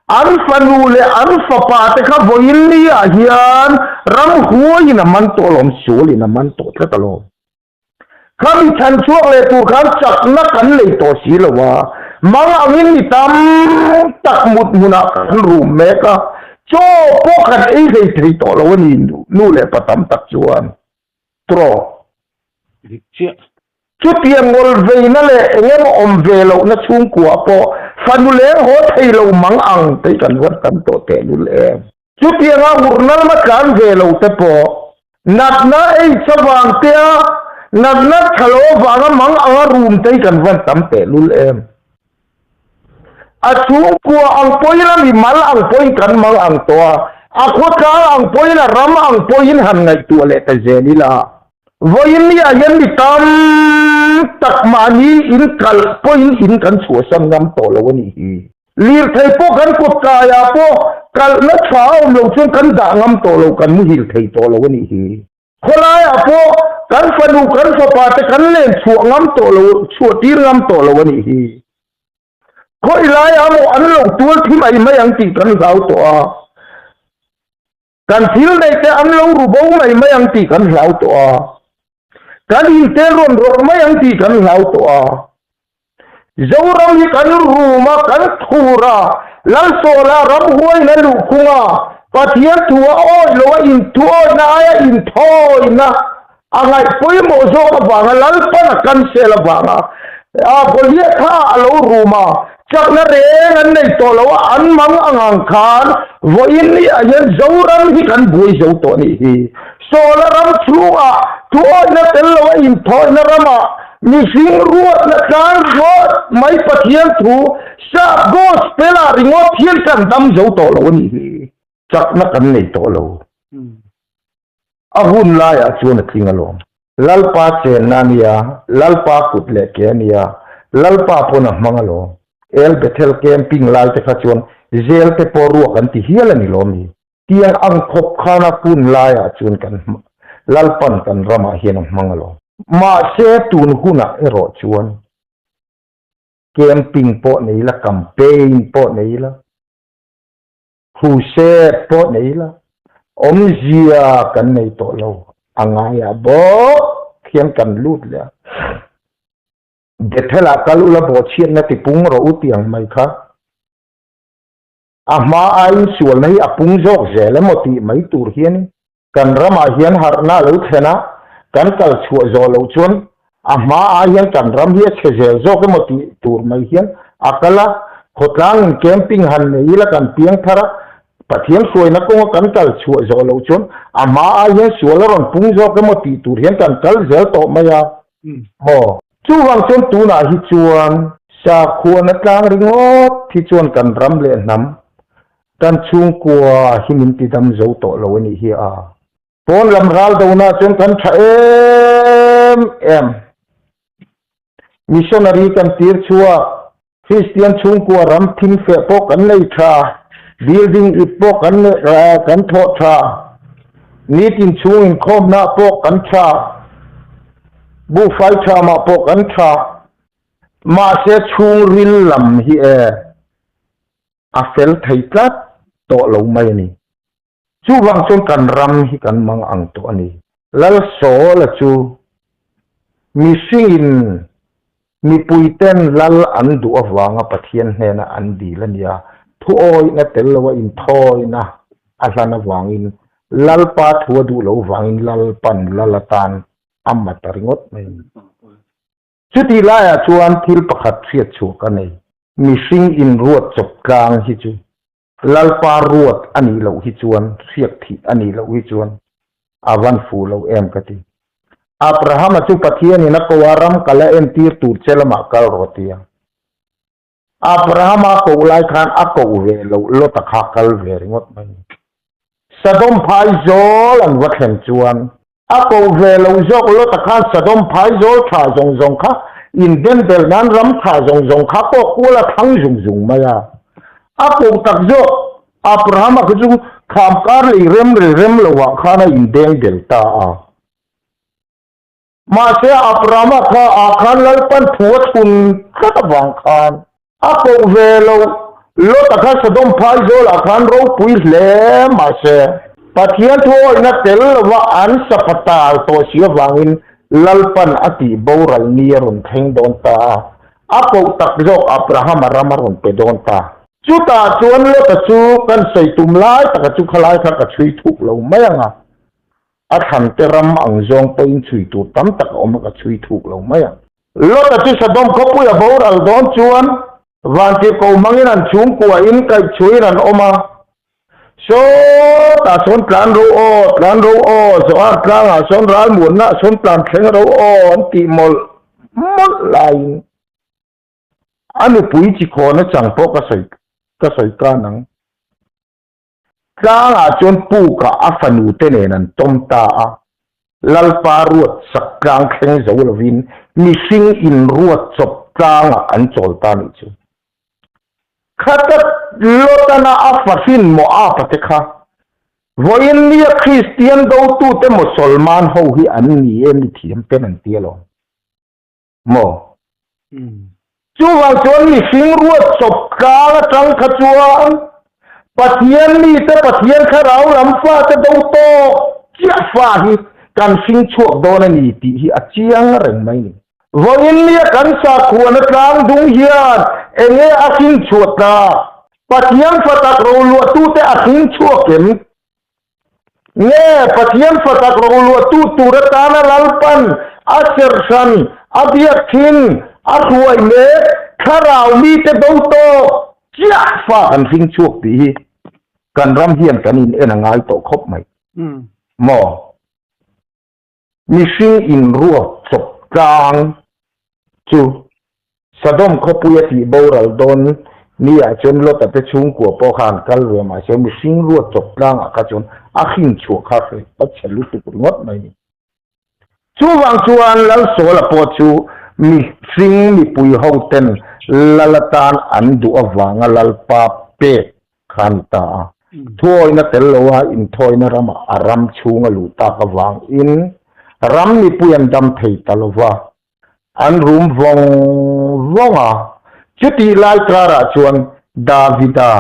anh phanu lệ anh phapa te kha voin li a hian ram huai na man to lom suli na man to ta loข้ามีฉันช่วงเลยตัวข้าจักนักกันเลยตัวสีละว่ามังอันนี้ตามตักมุดมุนักรูมเมกะโจ้พวกกันไอ้ใครที่ตัวเราวันนี้นู่นเลยปะตามตักชวนตรอจุดเตียงวอลเวนั่นแหละเงี้ยอมเวเรานะช่วงกัวพอฟันดูแลหัวไทยเรามังอังไปกันวันตั้มโตแต่ดูแลจุดเตียงอาหุนนั่นมาการเวเราแต่พอนัดนะไอ้สว่างเตียนัดทะเลวางมังอารูมใจกันวันตั้มแต่ลุลเอ็มอาชูกัวอังปอยละมีมัลอังปอยกันมังอังตัวอาขวดกาอังปอยละรำอังปอยหันไงตัวเล็กเจนี่ละวันนี้ยันมีตั้มตักมานีอินกัลปอยอินกันชัวสังงามตัวละวันนี้ลีร์ไทยพวกกันขวดกายาพวกกัลนัดฟ้าลงชนกันด่างามตัวละกันมุฮิลไทยตัวละวันนี้คนละอาพวกกันฟันดูกันฝาปาแต่กันเล่นชั่วงำโตโลชั่วตีงำโตโลวันนี้คนอีหลายอาโมอันลงตัวที่ไม่ยังติกันเหล่าตัวกันทิลในแต่อันลงรูปไม่ยังติกันเหล่าตัว กันอินเตอร์รอนรถไม่ยังที่กันเหล่าตัวเจ้าเราที่กันรู้มากันทูระลัลโซลารำหวยนั่นลูกคุ้งอ่ะปะเทียนตัวโอ้ยลอยอินตัวน่าอินทอยนะอะไรปุยโมโซกับบังลัลปันกันเซลบังพอเลี้ยข้าเรารู้มาจากนั้นเองอันนี้ตัวเราอันมังอังคารวันนี้ยันเจ้าเราที่กันบุยเจ้าตัวนี้โซลารำชัวตัวนั่นเป็นลอยอินทอยนะรำมามีสิ่งรวดนะการรวดไม่ปะเทียนถูซาโกสเปล่าริงอเทียนกันดำเจ้าตัวเรานี่จากนักกันในตัวเราอาหุ่นลายชวนทิ้งอารมณ์ลัลปาเชนานียลัลปาคุดเล็กเนียลัลปาพนักมังอารมณ์เอลเบเทลแคมปิ้งลายจะขจรเจลเตปอรัวกันที่เฮียลนิลมีที่ยังอังคบขานาปุ่นลายชวนกันลัลปันกันรามาเฮียนมังอารมณ์มาเซตุนหุนะเอรอชวนแคมปิ้งโปนี่ละแคมเปญโปนี่ละฮูเซโปนี่ละอมเจียกันในตัวเราอังไงบ่เขียนกันลุดเลยเด็ดเทละกัลุละบ่เชียนนะติปุงเราอุติยังไม่คะมาไอ้ส่วนนี้ปุงจอกเจแล้วมติไม่ตูเฮียนกันรามาเฮียนหาหน้าลุดเนะกันกัลชัวโจลุชวนมาไอ้เฮียนกันรำเฮียเชเจจอกมติตูไม่เฮียนกัลละขดลังแคมปิ้งหันนี่ละกันเพียงทาระปะเทียนสวยนักก็กันกัลชัวโจลุชวนมาไอ้เฮียนสวยแล้วรอนปุงจอกมติตูเฮียนกันกัลเจลโตไม่ยาจูวังชนตูน่าฮิจวนสาขวนักลางริงอที่ชวนกันรำเล่นน้ำกันชุงกัวหิมินติดำเจ้าโตเราวันนี้เฮียปนลำรัลดาวน่าชนกันเอ็มมิชชันนารีกันตีร์ชัวคริสเตียนชุงกัวรำทิมเฟะปกันเลยทราบิลดิ้งอีปกันทอทรานี่ตินชุงคอมนาปกันทราบูไฟชามาปกันชามาเสชุงริลลำฮีอาเฟลไทตัดโตลงไม่นี่จูวังชนกันรำฮีกันมังอังตัวนี้แล้วโซละจูมีสิ่งมีปุยเต้นลัลอันดูอวางปะเทียนเฮนะอันดีลันยาทุโอยนะเตลว่าอินทอยนะอาจารย์วางอินลัลปาทัวดูลวางอินลัลปันลัลตานอัมมาตริงอดไม่ชุดที่ลายชวนทิลประคัดเสียชัวกันเลยมีสิ่งอินรวดจบกลางฮิจูลัลปารวดอันนี้เราฮิจวนเสียทีอันนี้เราฮิจวนอาวันฟูเราเอ็มกันทีอับราฮัมจุปะเทียนี่นักวารัมกัลเอ็นตีตูเชลมากัลโรตียอับราฮัมก็อุไลคานอักก็อุเวเราลดตะขากัลเวริงอดไม่สะดมพายโจลันวัดเห็นจวนอากูเวลาจอกลตะข้าสะดมพายโจท่าจงข้าอินเดนเดลนั้นรำท่าจงข้าก็กูละทั้งจงมายาอากูตักโจอับราฮัมก็จงขามการลีเร็มละวะข้าในอินเดนเดลตามาเสียอับราฮัมข้าอาคารลัลปันทัวทุนข้าตะวังคานอากูเวลาลตะข้าสะดมพายโจละคานรู้ปุยเล่มาเสียปะเทียนทัวนักเตลว่าอันสัพตาตัวเสียวางอินลัลปันอติบาวรัลนีรุนเทงโดนตาอากูตักโจอับราฮัมรามารุนเปโดนตาจุตาชวนเลตจูกันใส่ตุมลายตะกจุขลายขักช่วยทุกเราไม่ยังอาทันเตรัมอังจงไปอินช่วยตุตั้มตะกอมกช่วยทุกเราไม่ยังเลตจูสะดมขบุยบาวรัลโดนชวนวันที่เขามังอินันชุงกัวอินไกช่วยนันอมาso ta son plan ro so a plan a son ral mun na son plan theng ro ti mol lai anu pui chi kho na chang po ka sai ka nang tlang a chon pu ka a fanu te ne nan tom ta a lal pa ruat sak klang theng zo lovin mi sing in ruat chop tlang a an chol ta ni chu khatat lotana afasin mo apatekha voin ni christian do tu te musulman ho hi an ni em thiam pen an tialo mo chuwa chon ni sing ruat chop ka tang khachuan pathian ni te pathian kharau lam fa te do to chia fa hi กันฟิงชั่วโดนนี่ตีฮีอาเจียงเร่งไม่นี่วันนี้กันสักวันกลางดุงเฮียนเองอาฟิงชั่วตาปัจจัยฝตักรูลัวตู้แต่อาฟิงชั่วเข็มเนี่ยปัจจัยฝตักรูลัวตู้ตุรตานาลัลปันอาเซอร์ชันอาเบียคินอาถวยเล็กข้าราวมีแต่ดงโตเจ้าฟ้ากันฟิงชั่วตีกันรำเฮียนกันอินเอ็นง่ายโตครบไหมหมอมีสิ่งอินรัวจบกลางจูสะดมขบุยติโบราณโดนนี่อาจนรถแต่ชุ่งกัวปอขานกัลเวมาเชื่อมีสิ่งรัวจบกลางอาจนอาขินชัวคาเฟ่ปัจฉลุตุกุงดไม่นี่ชูวังชวนแล้วโซลปอชูมีสิ่งมีปุยเฮาเต็นลลตานอันดูอวังลลปาเปขันตาทอยนะเตลวาอินทอยนะรำอารมชูงลูตากวังอินรำมีปุยันดำเทตลวาอันรุมวงจุดที่ไล่กระชวนดาวิดา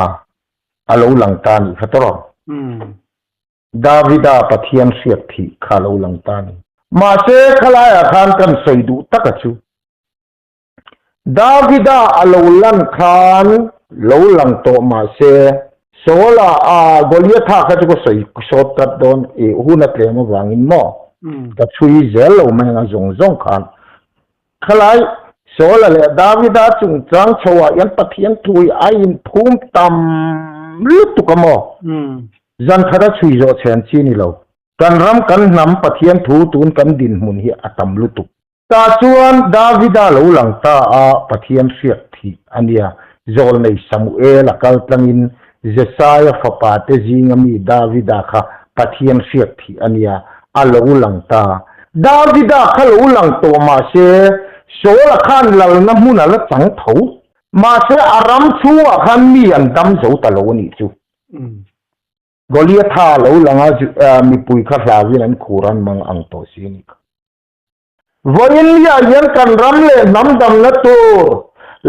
อโลลังตานีขัตรอดาวิดาปะเทียนเสียทีขาโลลังตานีมาเสขลายอาคารกันใส่ดูตักจูดาวิดาอโลลันคานโลลังโตมาเสโซลากอลิยธาเขาจะก็ใส่ชดตัดโดนหูนักเลงมาวางอินหม้อกับช่วยเจลเอาไม่งั้นจงขันขลายโซลาเลดาวิดาจุงจังชวายันปะเทียนทุยไออินภูมิตำลุตุกมอจันทราช่วยโจเชนชีนี่เรากันรำกันนำปะเทียนทูตูนกันดินมุนเหียอัตมลุตุตาชวนดาวิดาเหลาหลังตาปะเทียนเสียทีอันเนี้ยโจลในซามูเอลกัลตังอินเจสายฟปาเตจิงมีดาวิดาค่ะปะเทียนเสียทีอันเนี้ยอัลเหลาหลังตาดาวิดาเขาเหลาหลังตัวมาเชโซลขันเหล่าน้ำมุนละจังเถามาเชอารามชัวขันมีอันดำโจตะโลนี่จูกอลียธาเหล่าหลังมีปุยข้าสาวินันคูรันมังอังโตซีนิกวันนี้ยันกันรำเล่น้ำดำนัตัว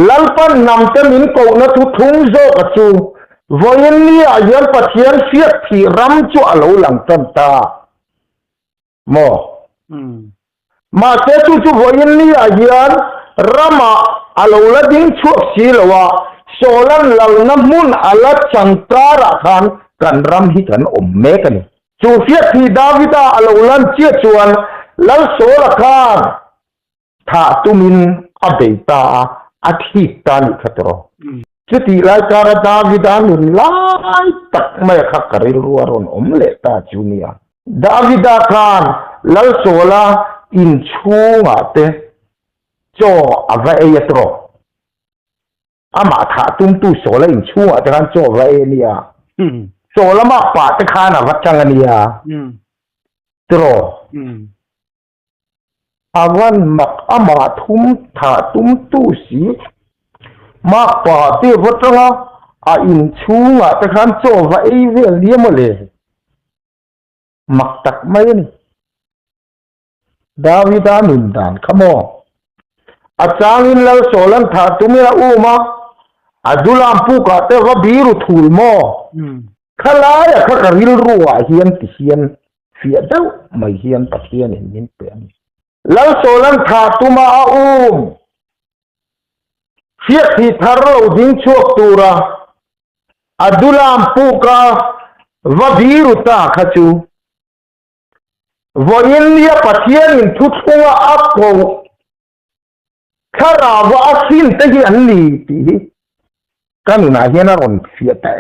ลัลปันนำเต็มินโกนัทุทุ่งโจกจูวันนี้ยันปะเทียนเสียทีรำชัวเหล่าหลังตันตาโมมาเสตุจุวันนี้ยันรำอัลลอฮ์ดิ้งชั่วสิลวะโซลันเหล่าน้ำมุนอัลลอฮ์จังตาระขันกันรำฮิกันเมกันจูเฟียที่ดาวิดาอัลลอฮ์เชื่อชวนแล้วโซลขันถ้าตุมินอเบตาอาทิตย์ตาลิขัตรอจุดที่รายการดาวิดานุนไล่ตักไม่ขักกระรัวรอนเลตาจูเนียดาวิดาขันแล้วโซลาอินชูงาเตจ่ออวัยตรออามาถ้าตุ้มตู้โซลาอินชูงาเตกันจ่ออวัยเนียโซลามาปาตะขานวัจังเนียตรออาวันมักอามาทุ่มถ้าตุ้มตู้สีมาปาเตวัตระอินชูงาเตกันจ่ออวัยเวลียมเลยมักตักไม่นี่ดาวิดานุนดานขโมอาจารย์อินแล้วโซลันถ้าตุมีละอูมาอดุลามปูกาเตว่าบีรุทูลโมขลายข้ากริลรัวเฮียนติเฮียนเสียเดาไม่เฮียนปะเฮียนเห็นมินเปลี่ยนแล้วโซลันถ้าตุมาอูมเสียที่ทาร์เราดิ้งชั่วตัวอดุลามปูกาว่าบีรุตาขจูวันนี้ปะเทียนทุกคนอักโกข้าราวาสินแต่ยันลีตีกันน่าเห็นอะไรเสียแต่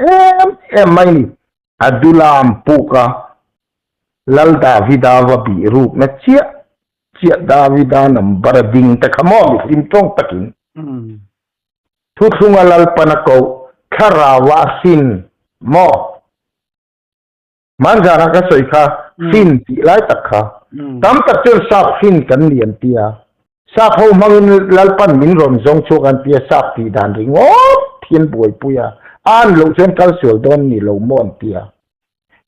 ไม่นี่อดุลามปูกาลัลดาวิดาวบีรูปนั่นเชียดาวิดานำบาร์ดิงแต่ขโมยสิมตรงตะกินทุกคนลัลปนักโกข้าราวาสินโมมันจะนักสอยค่ะฟินที่ไล่ตักค่ะตามตักเจอสับฟินกันเลียนเตียสับเขามังลัลปันมินรอนจงโชกันเตียสับที่ด่านริงโอ้เทียนบวยปุยอ่านลงเช่นกัลเสือโดนนี่เรามอนเตีย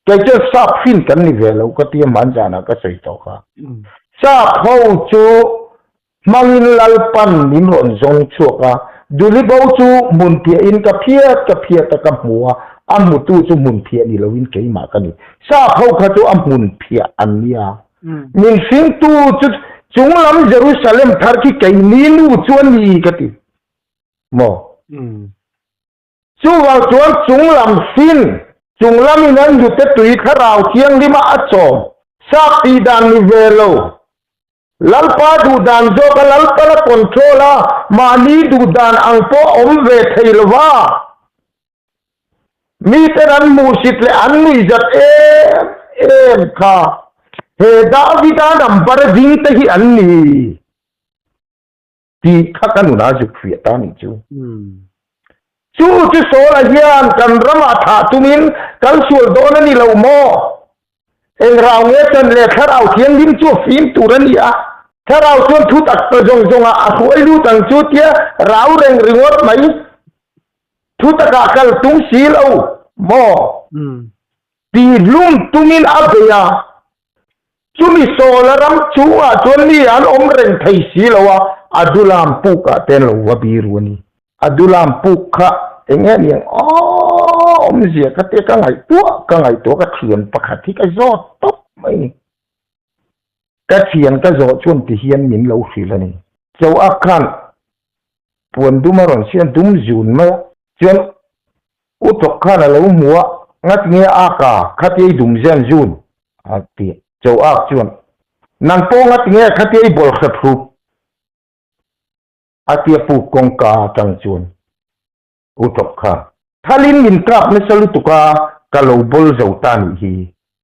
แกเจอสับฟินกันนี่เวลาก็เตียมันจะนักสอยต่อค่ะสับเขาจูมังลัลปันมินรอนจงโชกันดูลิบเอาจูมุนเพียอินกับเพียตะกับหัวอันมุตุจูมุนเพียนี่เราวินเกยมากันนี่ทราบเขาเขาจูอันมุนเพียอันเนี้ย min sin tu chunglam Jerusalem thar ki kai ni nu chuan ni ka ti mo chu wa chuan chunglam sin chunglam nan du te tui kharau thiang lima acho sa pi dan ni velo lalpa du dan zo ka lalpa la controla mani du dan ang po om ve thailwa mi teran musit le an ni zat em kha he davida number ding te hi an ni ti kha kan na ju khria ta ni chu chu so la hian kan rama tha tumin kan sul don ni lo mo eng raw nge tan le tharau thiang lim chu fim turan ya tharau chuan thu tak to jong a khoi lu tang chu tia raw reng ringot mai thu taka kal tung si lo mo ti lum tumin abya chumi sola ram chuwa chuan ni an om reng thai si lo wa adulam puka ten lo wa biru ni adulam pukha enge ni om zia ka te ka ngai to ka thian pakhat thi ka zo top mai ni ka thian ka zo chuan ti hian min lo fi la ni zo akhan puan dumaron sian dum jun ma chuan utok khana lo muwa ngat nge aka khati dum zen jun ati zo ak chuan nan po ngat nge khati bol khaphu ati pu kongka tang chuan utok kha thalin min kap ne salutuka kalobol zautan hi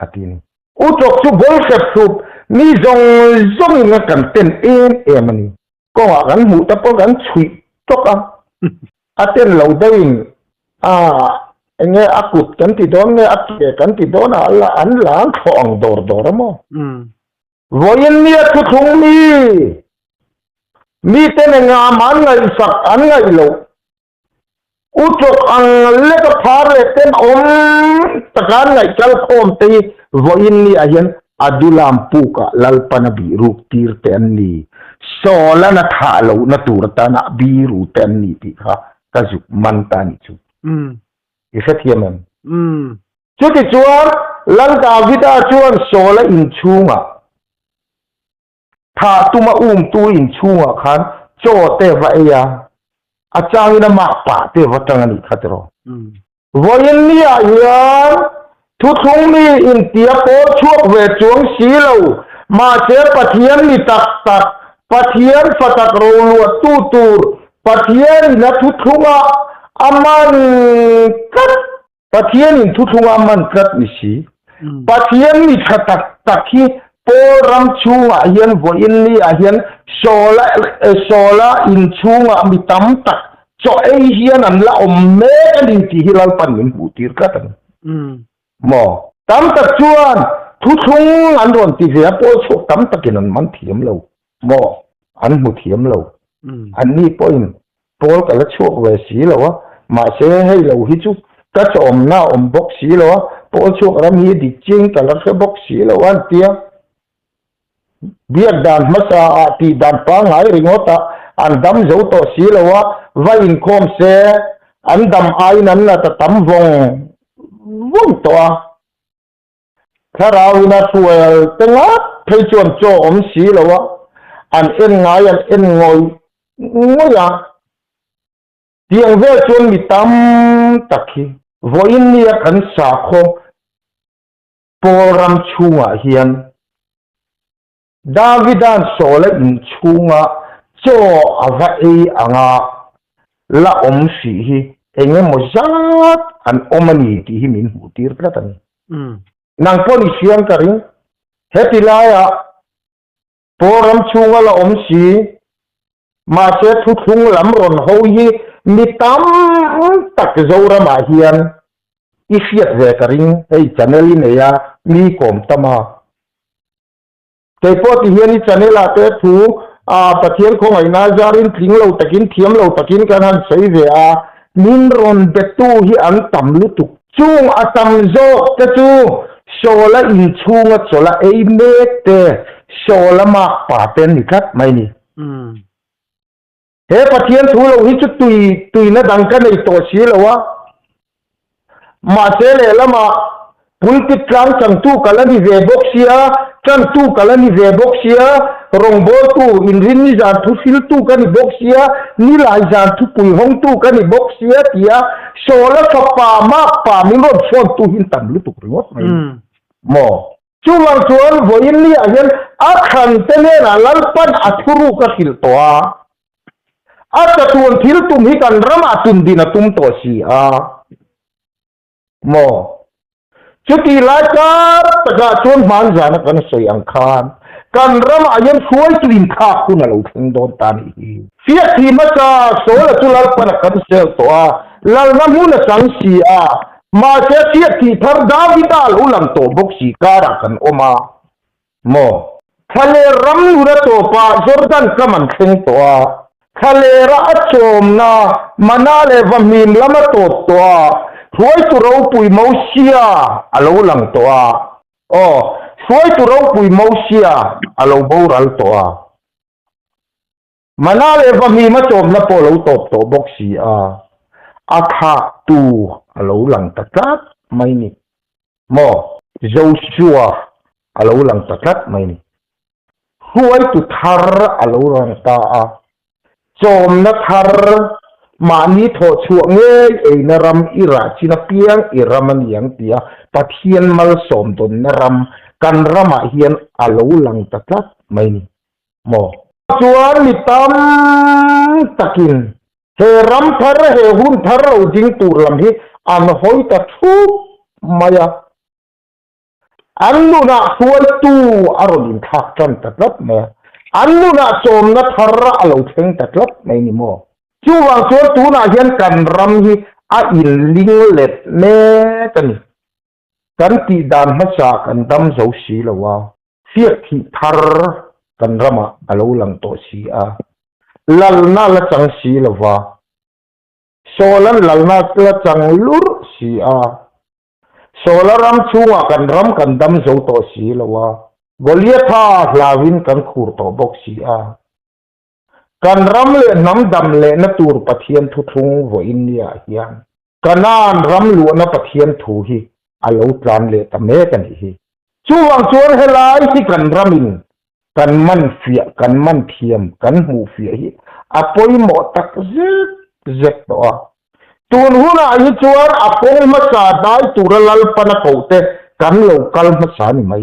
atin utok chu bol khaphu ni zong nga kan ten emani ko an mu ta po gan chui toka aten lo dawin nge akut kan ti don nge atke kan ti don ala an lang khong dor mo voyen ni tu thung mi ten nga man ngai sak an ngai lo utok ang le ka phare ten om takan ngai kal khom te voyen ni ayan adulam puka lalpana biru tir ten ni sola na thalo na turta na biru ten ni ti kha kazuk mantani chu isa thiaman chuti chuan lang davida chuan sola in chunga tha tuma tu in chunga khan cho te va ya achang na ma pa te va tangani khatro voyen ni ayan thu thung ni in tia ko chuak ve chuang si lo ma che pathian ni tak pathian fatak ro lu tu tur pathian na thu thunga aman kat pathian in thu thunga man kat ni si pathian ni thatak takhi poram chunga hian voin ni hian sola in chunga mitam tak cho ei hian an la om me ni ti hilal pan min butir katan mo tam tak chuan thu thung an ron ti ve po chu tam takin an man thiam lo mo an mu thiam lo an ni point pol ka la chu we si lo ma se hei lo hi chu ka chom na box si lo po chu ram hi di ching ka la se box si lo an tia biak dan masa ti dan pa ngai ringota an dam zo to si lo wa in khom se an dam ai nan na ta tam vong to kharau na tuel tenga thei chom cho om si lo an en ngai an en ngoi ngoya tiang ve chon mi tam takhi voin ni kan sa kho poram chunga hian davidan sola in chunga cho ava anga la om si hi enge mozat an omani ti hi min hutir kratan nang poni siang karing hetilaya poram chunga la om si ma che thu thung lam ron ho hi mitam tak zora ma hian ifiat ve karing ei channel ni ya mi kom tama te po ti hian ni channel a te thu pathian khong ai na jarin thing lo takin thiam lo takin kan han sei ve a min ron betu hi an tam lu tu chung atam zo te chu sola in chunga chola ei me te sola ma pa ten ni khat mai ni he pathian thu lo hi chu tui na dang ka nei to si lo wa ma se le lama ปุยติดกลางจังตู้กะละนี่เวบกเสียจังตู้กะละนี่เวบกเสียรองโบตู้อินรินนี่จานทุฟิลตู้กันนี่บกเสียนี่หลายจานทุปุยห้องตู้กันนี่บกเสียเตียโซละสปามาป่ามิรดฟอนตู้หินตันลุตุกริงวะหมอช่วงชวนวอินนี่อาเห็นอาขันเตเลนะลัลปันอัทุรุกะคิลตัวอาจจะทวนทิลตุมฮิกันรำอาตุนดินตุมตัวสีหมอจุดที่ไล่กันตะกาชวนมันจานกันสยังคานกันรำอายันช่วยกลิ่นข้าคุณเราถึงโดนตานีเสียทีมาจ้าโซลตุลัลปันกันเซลตัวลัลน้ำมุนสังสีมาเสียทีทาร์ดาวิดาลุลังโตบกสีการะกันออกมาโมทะเลรำนุระโตปาจอร์แดนกำมันเข่งตัวทะเลระอัจฉมนามานาเลวมีมละมาโตตัวช่วยตัวเราปุยมาวเชียอาลูลังตัวช่วยตัวเราปุยมาวเชียอาลูบูรัลตัวมานาเลวมีมาโจมละโปเราโตตัวบกสีอาคาตูอาลูลังตะกัดไม่นี่โมโจชัวอาลูลังตะกัดไม่นี่ช่วยตัวทาร์อาลูลังตาโจมนัทาร์มานีโถช่วงเอ้นรำอิราชินเปียงอิรามันยังเตียปะเทียนมัลสมตนนรำกันรำมาเฮียนอาลูลังตะกัดไม่นี่โมชวนมิตามตะกินเฮรัมทาร์เฮหุนทาร์เราจิงตูรลำฮีอันหอยตะทุบมายาอันนู้นช่วยตู้อารมณ์ทักกันตะกัดเมื่ออันนู้นโจมนัทาร์อาลูเทงตะกัดไม่นี่โมช่วงชวนตูน่าเห็นกันรำฮีอินลิงเล็ดเน่กันตีดานมาจากกันดำเจ้าสีละว่าเสียที่ทาร์กันรำอาลูลังโตสีลัลนาละจังสีละว่าโซลันลัลนาละจังลุรสีโซลารำชัวกันรำกันดำเจ้าโตสีละว่าบริยาท่าลาวินกันขูดโตบกสีกันรำเล่น้ำดำเล่นตูรปะเทียนทุทุงวอินเดียเฮียนกันนานรำล้วนปะเทียนถูฮีอาลูตรานเล่ตะเมกันฮีช่วงชวนเฮลายที่กันรำมินกันมันเฟียกันมันเทียมกันหูเฟียฮีอปอยหมอตักเจ็บตัวหัวหน้าอีชวนอปอยมาสาได้ตุรลัลปนกูเตกันโลกัลมาสานี่ไหม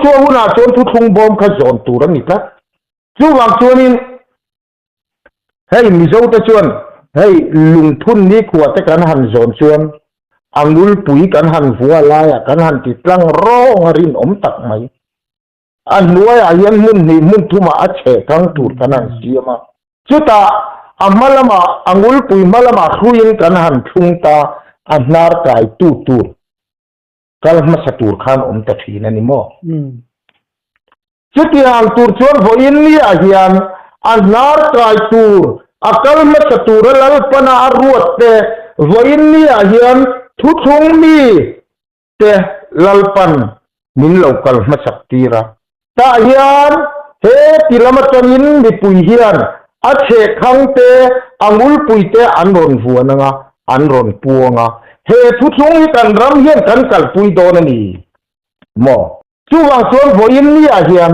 ช่วงหัวหน้าชวนทุทุงบอมขจรตุรนี่ครับช่วงชวนนี้ให้มิโซตะชวนให้ลุงทุนนี้ขวดแต่กันหันจนชวนอังุลปุ๋ยกันหันหัวลายกันหันติดตั้งร้องรินอมตักไหมอันนวยอายันมุนนี่มุนทุมาอัจเฉทั้งตูดกันหันเสียมาจุตาอามาลมาอังุลปุ๋ยมาลมาคุยกันหันทุ่งตาอันนาร์กายตูตูกัลมาสตูร์ขานอมตะทีนั่นนี่มั้งจุดที่อันตูร์ชวนวอินนี่อาเฮียนอันนาร์กายตูร์อักลมาสตูร์ลัลปนาอรวดเตวอินนี่อาเฮียนทุกทุงมีเตลัลปันมินโลกัลมาสักตีระตาเฮียนเฮติลมาตันินมีปุยเฮียนอาเชคังเตอังุลปุยเตอันรอนหัวนังอันรอนปัวงเฮทุกทุงกันรำเฮียนกันกัลปุยโดนนี่หมอช่วงส่วนวอินนี่อาเฮียน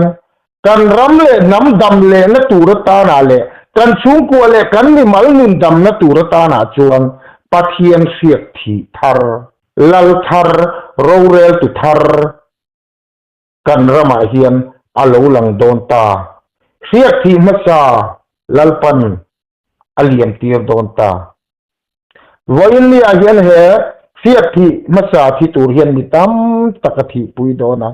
กันรำเล่น้ำดำเล่นตูรตานาเล่กันชุงกัวเล่กันนี่มัลนุนดำนตูรตานาจวนปะเทียนเสียทีทาร์ลัลทาร์โรเรลตุทาร์กันรำอาเฮียนอาลูลังโดนตาเสียทีมัสซาลัลปันอเลียนตีร์โดนตาวอินนี่อาเฮียนเฮเสียทีมัสซาที่ตูเฮียนมิตัมตะกทีปุยโดนะ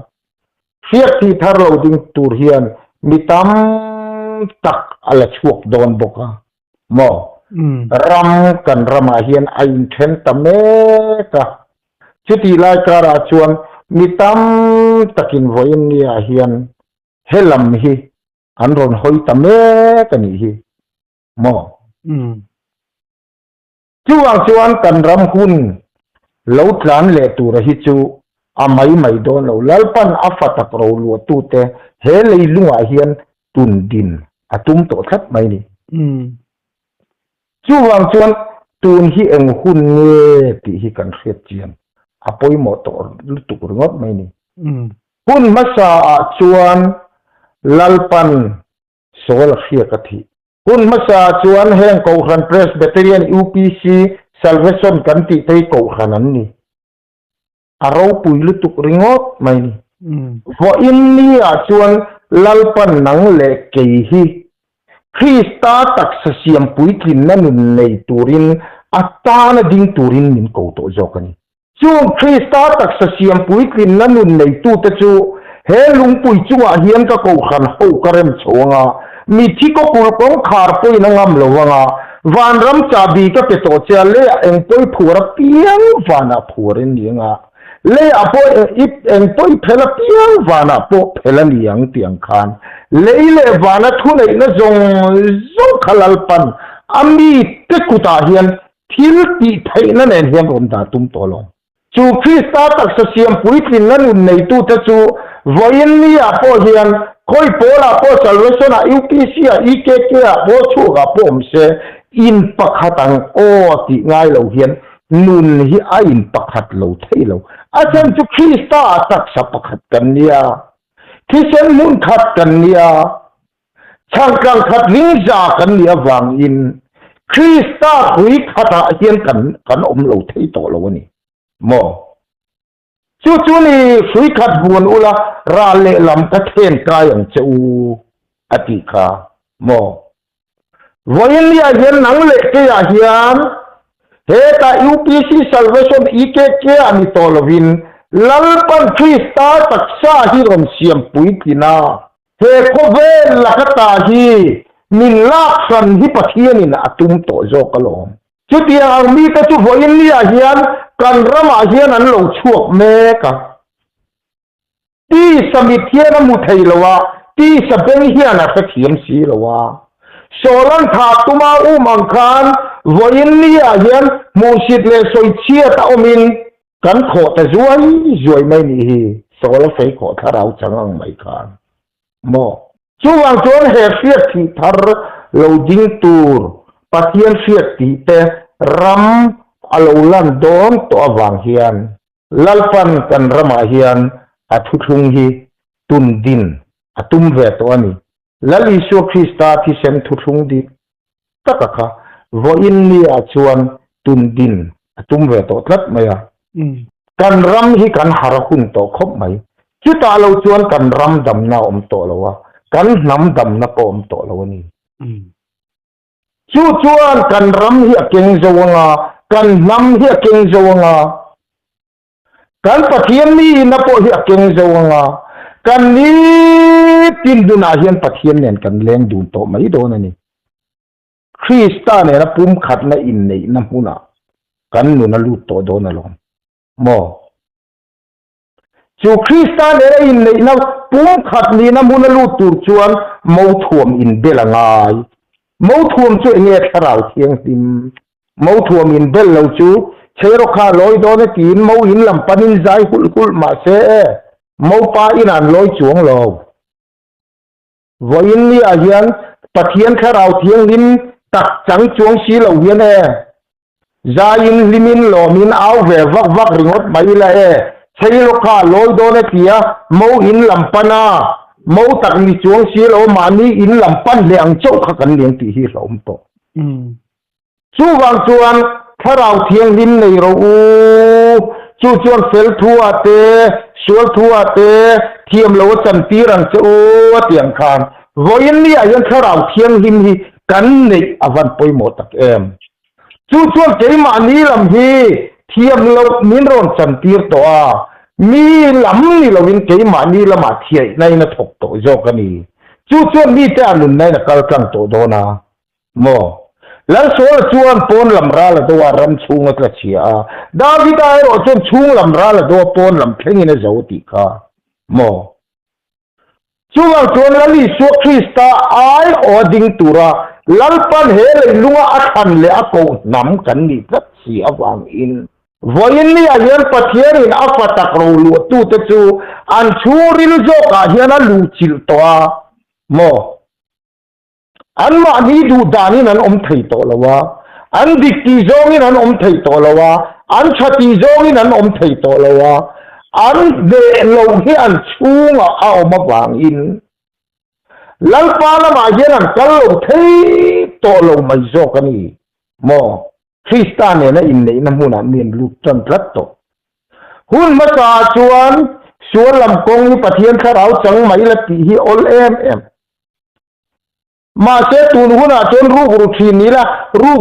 เสียทีทาร์เราดิงตูเฮียนมิตัมตักอะไรชวกโดนบกหมอรำกันรำอาเฮียนไอเทนตะเมกะจุดที่ไล่การาชวนมิตัมตะกินวอินนี่อาเฮียนเฮลัมฮีอันรอนหอยตะเมกันนี่ฮีหมอช่วงชวนกันรำคุณเหลาทานเลตูระฮิจูอาไม่โดนเราลัลปันอัฟตักเราลัวตูเตเฮเลยลุงอาเฮียนตุนดินอาตุ้มโตทัดไม่นี่ช่วงชวนตูนฮีเอ็งหุ่นเงติฮีกันเสียเจียน apoi motor lutuk ringot mai ni pun masa chuan lalpan sol khia kathi pun masa chuan heng ko khan Presbyterian UPC Salvation kan ti tei ko khanan ni aro pui lutuk ringot mai ni vo in ni a chuan lalpan nang le ke hi Krista tak sa siam pui thin na nun nei turin atana ding turin min ko to jokani chung Krista tak sa siam pui thin na nun nei tu ta chu he lung pui chuwa hian ka ko khan ho karem chonga mi thi ko pur pong khar poi na ngam lowanga van ram chabi ka pe to cha le eng poi phura piang vana phurin linga le apo it eng poi phela piang vana po phela liang tiang khan leile vana thu nei na zong khalal pan ami te kuta hian thil ti thaina nen hian rom da tum tolong chu Krista tak sa siam pui thin na nun nei tu ta chu voin ni apo hian khoi pola po Salvation a UPC a IKK a po chu ga pom se in pakhatang o ti ngai lo hian nun hi a in pakhat lo thailo asan chu Krista tak sa pakhat kan nia Christian mun khat kan nia changkang khat lingja kan nia wang in Krista hui khata hian kan om lo thei to lo ni mo chu ni hui khat bun ula ra le lam ka then ka yang cheu ati kha mo voin lia hian nang le ke ya hian he ta UPC Salvation IKK ani to lovin lalpan Krista taksa hi rom siam pui tina he khovel lakata hi min laksan hi pathian in atum to zo kalom chutia armi ta chu voin lia hian kan rama hian an lo chuak me ka ti samithian mu thei lowa ti sabeng hian a pathian si lowa solan tha tuma mang khan voin lia hian musit le soi chia ta omin kan kho ta zuai mai ni hi sola fei kho tharau changang mai khan mo chuwang chon he fiat thi thar lo ding tur pathian fiat ti te ram alo lan don to awang hian lalpan kan rama hian athuthung hi tun din atum ve to ani lali so Krista thi sem thuthung di takaka vo in ni a chuan tun din atum ve to tlat maya kan ram hi kan harahun to khop mai chu ta lo chuan kan ram dam na om to lowa kan nam dam na po om to lo ni chu chuan kan ram hi akeng zawanga kan nam hi akeng zawanga kan pathian ni na po hi akeng zawanga kan ni tin duna hian pathian nen kan leng dun to mai do na ni Krista ne na pum khat na in nei na huna kan nu na lu to do na lom mo chu Krista ne in nei na pum khat ni na mun lu tur chuan mo thuam in belangai mo thuam chu nge tharau thiang tim mo thuam in bel lo chu chero kha loi do na tin mo in lam panin zai hul ma se mo pa in an loi chuang lo voin ni a hian pathian tharau thiang lim tak chang chuang si lo hian e zain limin lomin au ve vak ringot mai la e chero kha loi do na tia mo in lam pana mo tak ni chuang si lo mani in lam pan le ang chau kha kan leng ti hi hlom to chu wang chuan tharau thiang lim nei ro u chu chuan fel thu ate sual thu ate thiam lo chan ti rang chu tiang khan voin ni a yan tharau thiang lim hi kan nei avan poi mo tak em chu chuan ke ma ni lam hi thiam lo min ron chan tir to a mi lam ni lo win ke ma ni lama thiai nai na thok to zo ka ni chu chuan mi ta nun nai na kal kang to do na mo lan so chuan pon lam ra la do ram chung la chia David ai ro chuan chung lam ra la do pon lam thleng in a zo ti kha mo chuan chuan lali so Krista ai oding tura lalpan he le lunga athan le apo nam kan ni tat si awang in voin ni a hian pathian in afatak ro lu tu te chu an churil zo ka hian a lu chil to a mo an ma ni du danin an om thei to lawa an dikti zong in an om thei to lawa อันชติโจงินันอมไทยโตละวะอันเดโลหิอันชูงเอามาวางอินลัลปาละมาเยนันกัลโลไทยโตโลมาโจกันนี่มอคริสตานเนี่ยนะอินเนี่ยนะมุนาเมียนลูกจันทรัตโตหุ่นมาตาชวนลำกงนี่ปะเทียนข้าเราจังไม่ละตีฮีออลเอ็มมาเสตุนหุ่นอาจนรูปทีนี่ละรู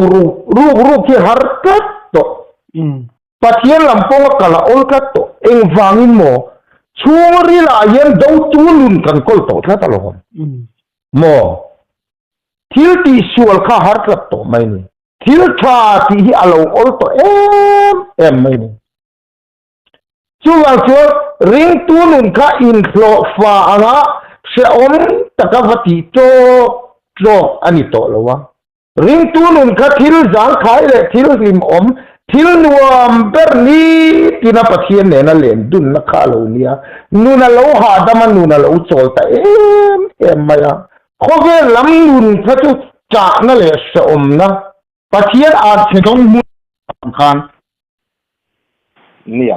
ปที่ฮาร์กัตโตปะเทียนลำกงกะละออลกัตโตเอ็งฟังอินโมช่วงรีลาเย็นดาวจูลุนกันกอลโตท่าตลอดโมทิลตีชัวลข้าฮาร์กัตโตไม่นี่ทิลชาตีฮีอลออลโตเอ็มไม่นี่ช่วงริงตูนุนข้าอินโฟฟ้าอ่ะเชื่อมตะกวัติโตอันนี้โตแล้ววะริงตูนุนข้าทิลจางขายเลยทิลริมทิลนัวเบอร์นีที่นับเทียนเนี่ยนั่นเล่นดุนนักข่าวเนี่ยนูน่ะเราหาดมันนูน่ะเราโจลแต่ไม่อะเขาเวลำนุนข้าจุจ่านั่นแหละเชื่อมนะปะเทียนอาจจะต้องมุดขานเนี่ย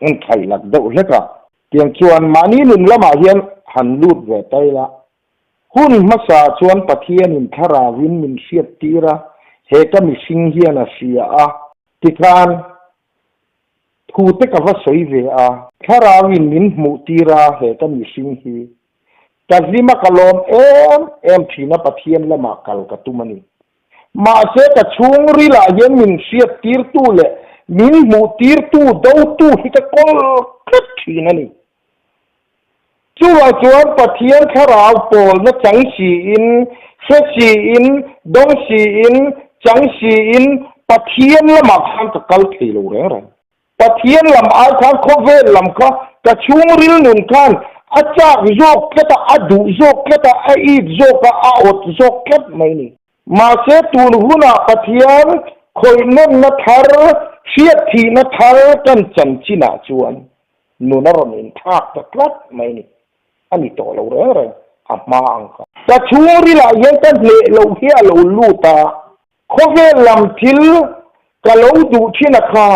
งั้นใครหลักเดาเลยก็เตรียมชวนมานี่หนึ่งละมาเฮียนหันลูดเวทละหุ่นมาสาชวนปะเทียนินทราวินมินเสียตีระเฮก็มีสิงเฮียนเสียติการพูดกับว่าสวยเวทราวินมินมุตีระเฮก็มีสิงฮีแต่ที่มากลมที่นับปะเทียนละมากัลกตุมันนี่มาเสกช่วงรีลาเฮียนมินเสียตีร์ตูเลมินมูตีร์ตูดาวตูฮิตะกอลคัดทีนั่นนี่จู่ว่าจวนปะเทียนข้าราวโปลนะจังสีอินเฟสีอินดงสีอินจังสีอินปะเทียนละมาขันตะกัลเทโลเร่ปะเทียนลำอาขันโคเวลลำก็กระช่วงริลนุนขันอาจากโจกเกตอาดูโจกเกตอาอีโจกอาอดโจกเกตไม่นี่มาเสตูนหุนาปะเทียนคอยเน้นนัทฮาร์เสียทีนัทฮาร์กันจันจินาจวนนูนารมินทักตะกลัดไม่นี่อันนี้โตเราเรื่องอามาอังกะแต่ช่วงรีลายังกันเละเราเฮียเราลูตาเขาเวลำทิลกะเราดูที่นักข่า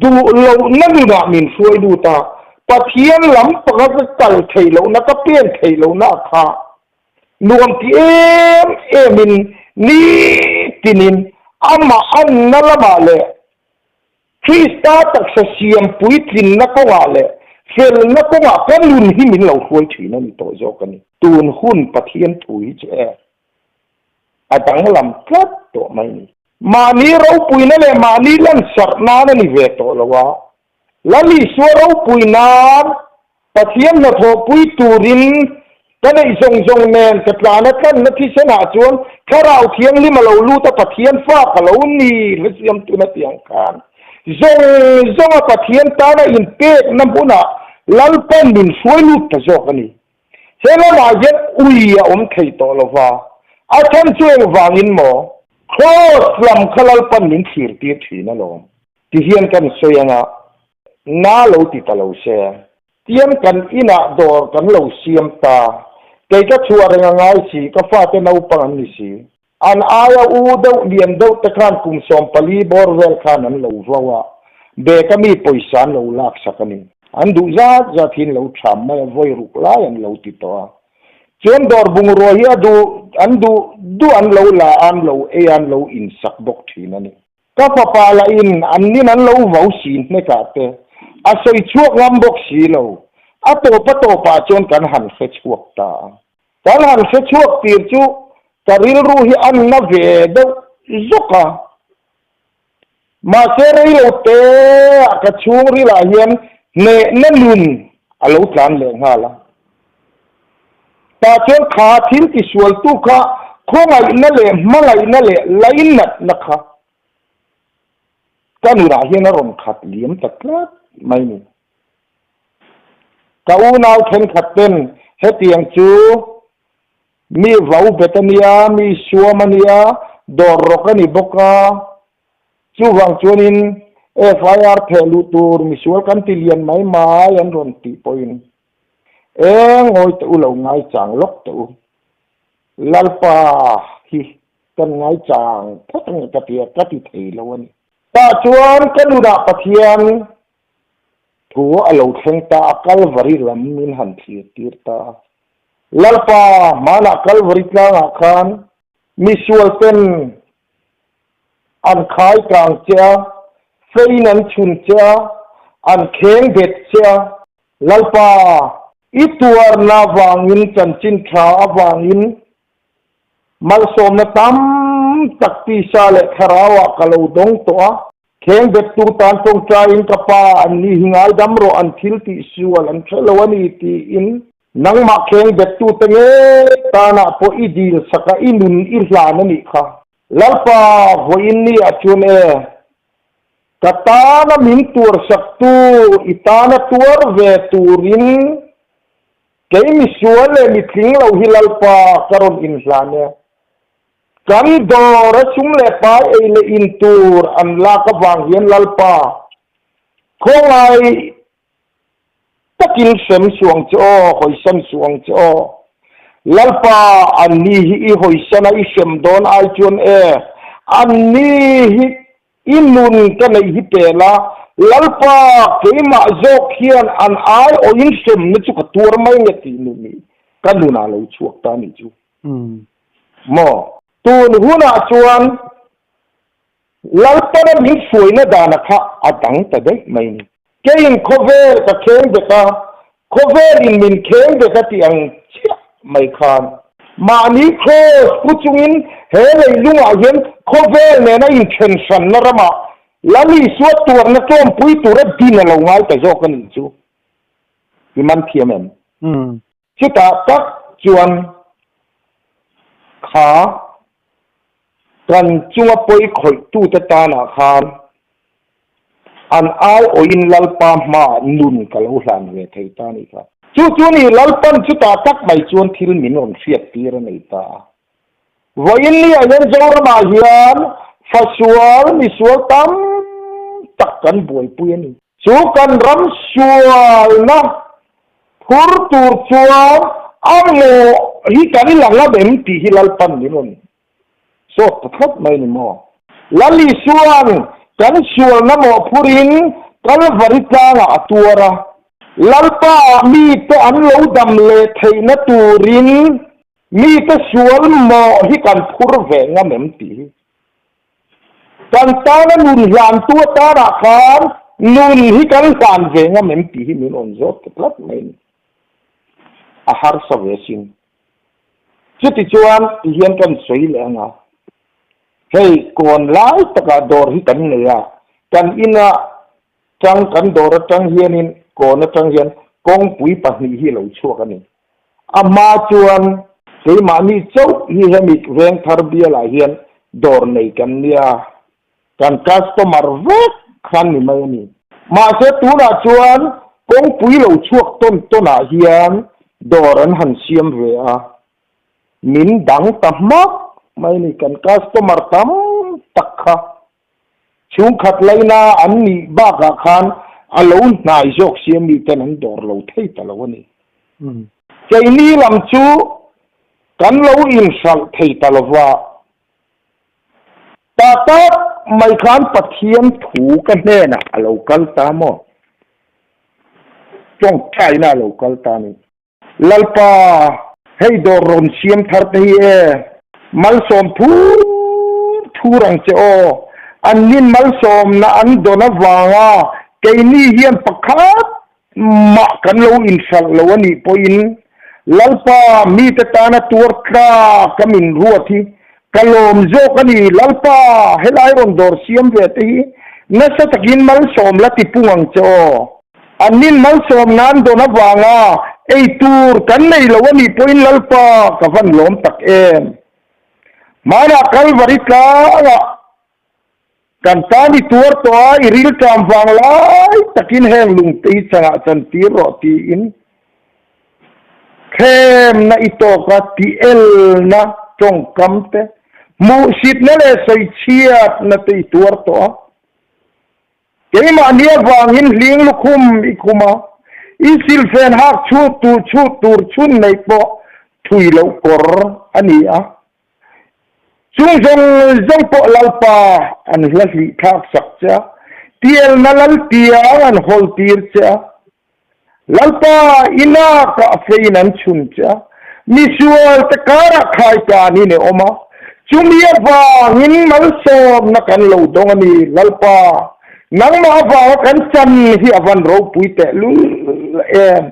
ดูเรานั่งน่ะมินช่วยดูตาปะเทียนลำปะก็ตัลเทเรานักเปี้ยนเทเรานักข่านวมที่มินนี่ตินินอามาอันนั่นละมาเลยคริสต์ตักเสียมปุยทินนักว่าเลยเฟลนักว่ากันลุนหิมินเราช่วยถือนั่นตัวโจกันนี่ตูนหุ่นปะเทียนถุยเจ้อาดังลำกัดตัวไม่นี่มานี่เราปุยนั่นเลยมานี่ลันสักนานั่นนี่เวทตัวละวะแล้วนี่สัวเราปุยนานปะเทียนนัทปุยตูรินกันไอ้ทรงแมนกับลานักกันนักที่ชนะจวนข้าเราเทียงลิมาเราลู่ตะปะเทียนฟ้ากับเรานี่และเสียมตัวนักเตียงการทรงปะเทียนตาในอินเกกน้ำพุน่ะลัลเป็นดินสวยลุตะโจกันนี่เฮ้ยมาเย็นอุยอมไทยตัวละว่าอาจารย์ช่วยวางอินหมอโคตรลำขลัลเป็นดินสีตีถีนั่นลมที่เฮียนกันสวยงะน่าเราติดตะเราเสียเตียนกันอินาดอร์กันเราเสียมตาเกยก็ชัวร์ง่ายสิก็ฟาดเอาปังนี่สิอันอายาอูดาวเลียนดาวตะการกุมสมปลีบอร์เวลขานันเราว่าเบก็มีปุยสานเราลักสักนี่อันดูจะทิ้งเราทำไม่ไว้รุกลายันเราติดตัวจนดอร์บุงรอยดูอันเราละอันเราอันเราอินสักบกทีนั่นนี่ก็พอปาละอินอันนี้นั้นเราเว้าสีนไม่กาดเตะอาศัยช่วงลำบกสีเราอาโตปะจนกันหันเฟชวกตาการหันเฟชวกตีร์จูการิลรูฮิอันนับเวดจุกะมาเสรีเราเตะกระช่วงริลาเฮียนเนนลุนอาลูกหลานเลี้ยงฮาละตาเจ้าขาทิ้งที่สวนตุกะคงไอ้นั่นเลยมาไอ้นั่นเลยไล่นัดนะคะการุราเฮียนรมขัดเลี้ยมตะกรัดไม่มีกาวนาเข็นขัดเป็นเฮตียงจูมีวาวเบตเนียมีชัวมันเนียดอร์รกันิบกาจูวังจวนินFIR เทลูตูร์มีชัวกันติเลียนไม่มายันรอนตีปอยน์โอยตัวเราง่ายจังล็อกตัวลัลปาฮิกันง่ายจังเพราะตั้งแต่เปียกติเทลวัน ตาชวนกันดูดาปะเทียนถูอโลเทงตากัลวารีลำมินหันทีตีร์ตาลลปามานากัลวารีตลางอาคารมิสวลเป็นอันขายกลางเจ้าเฟยนันชุนเจ้าอันเข่งเบ็ดเจ้าลลปาอีตัวนาวางินจันจินทราวางินมัลสมนตัมตักปีชาเลขราวะกลาวดงตัวเข่งเบ็ดตูตานตรงใจอินกปาอันนี้หิงายดัมโรอันทิลติสวลันเชลวานีตีอินนังมาเข่งเบ็ดตูตังเอตานาโปอีดีลสกาอินุนอิลานันิค่ะลลปาโฮอินนี่อจุนเอกตานามินตัวสักตูอิตานาตัวเวตูรินเกมิสวลมิทิ้งเราฮิลลปากรอนอินลาเนี่ยกันดอร์ชุมเลปาเอเลอินตูร์อันลากบางเฮียนลลปาคงไอตะกินเสมสวงจ่อหอยสันสวงจ่อลลปาอันนี้ฮิหอยสันไอเสมโดนไอจวนอันนี้ฮิอินุนกันไอฮิเปล่าลลปาเกมาโจเขียนอันไอโออินเสมนี่จุกตัวไม่เงตีนุนีกันดูน่าเราชวกตานี่จูมอตูนหัวหน้าชวนลลปานั้นมิสวยนะดานะคะอาดังแต่ได้ไม่เกี่ยงโคเวอร์กับเข่งเด็กโคเวอร์อินมินเข่งเด็กที่อังเชี่ยไม่คานมานี้โคสผู้จุงินเฮ้ยลุงอาเห็นโคเวอร์เนี่ยนะอินเทนชันนะระมาแล้วนี่สวดตัวนักต้มปุยตัวดินเราไงแต่โจกันจูที่มันเทียมชุดตักจวนขากันจัวปุยข่อยตู้ตะตานาคารอันไอโออินลลปามานุนกะลาหลานเวทตานี่ครับจู่ๆนี่ลลปันชุดตักไม่จวนทิลมินอนเสียตีระนี่ตาวัยนี้อันยังจอร์มาเฮียนฟัสวลมิสวลตัมตักกันบวยปุยนี่จู่กันรำสวลนะพูดตูร์สวลอัมโมฮิกันนี่หลังละเบมตีฮิลลปันนี่นนโซตัดไม่นี่มอลลิสวลกันสวลนะมอพูรินกันวริตาละตัวระลลปามีแต่อันโลดำเลเทนตูรินมีแต่สวลมอฮิกันพูดเวงะเมมตีกันตานะนุนหลานตัวตาราคารนุนฮิกันการเวงะเมมตีฮิมินอนโซตัดไม่อาหารสเวสินจุดที่ชวนเฮียนกันสวยเลยนะเฮ้ยก่อนไล่ตะกาดอร์ฮิกันเนี่ยกันอินะจังกันดอร์จังเฮียนินก่อนจังเฮียนกงปุยปะนี่ฮิเราชั่วกันนี่อามาชวนเฮ้ยมานี่เจ้าฮิเฮมิกเวงทาร์บียลาเฮียนดอร์ในกันเนี่ยกันคัสตอมารเวกขันนี่ไม่นี่มาเสตุนาชวนกงปุยเราชั่วต้นอาเฮียนดอรันหันเสียมเวียมินดังตัมมักไม่นี่กันคัสตอมารตัมตักขะชุงขัดไลนาอันนี้บ้ากะขันอาลูนนายจกเสียมีแต่นั้นดอร์เราเท่ตลอดนี่ใจนี้ลำชูกันเราอินสัลเท่ตลอดว่าตาตาไม่ขันปะเทียมถูกันแน่น่ะเรากันตามอจ้องใจน่ะเรากันตานี่ลลปาให้ดอรอนเสียมทัดนี่มัลสมทูรังเจโออันนี้มัลสมนะอันโดนวางอ่ะแกนี่เฮียนประคับมากันเราอินสัลเราวันนี้พออินลลปามีแต่ตานะตัวครากมินรัวที่กะโลมโจกันนี่ลลปาให้ไล่รอนดอร์เสียมเวทีนั่นสตะกินมัลสมละติปุงเจโออันนี้มัลสมนั้นโดนวางอ่ะไอตูร์กันในละวันนี้พออินลลปากะฟันล้มตักมาละกัลวริกากันตานี่ตัวอิริลจามฟังไล่ตะกินแห้งลุงตีสังจันตีรอตีอินเข้มนะอิโตกะตีเอลนะจงกำเตมูสิดนั่นแหละใส่เชียดนะตีตัวเกมาเนียฟังหินเลี้ยงลูกคุมอีคุมาอีสิลเฟนฮักชูตูชุนในปอทุยเลวกอร์อันนี้ chung jong po lalpa an hlasli thak sak cha tiel na lal tia an hol tir cha lalpa ina ka feinan chun cha misual takara khai ka ni ne oma chumia ba ngin mal som na kan lo dong ani lalpa nang ma ba kan chan hi avan ro pui te lu em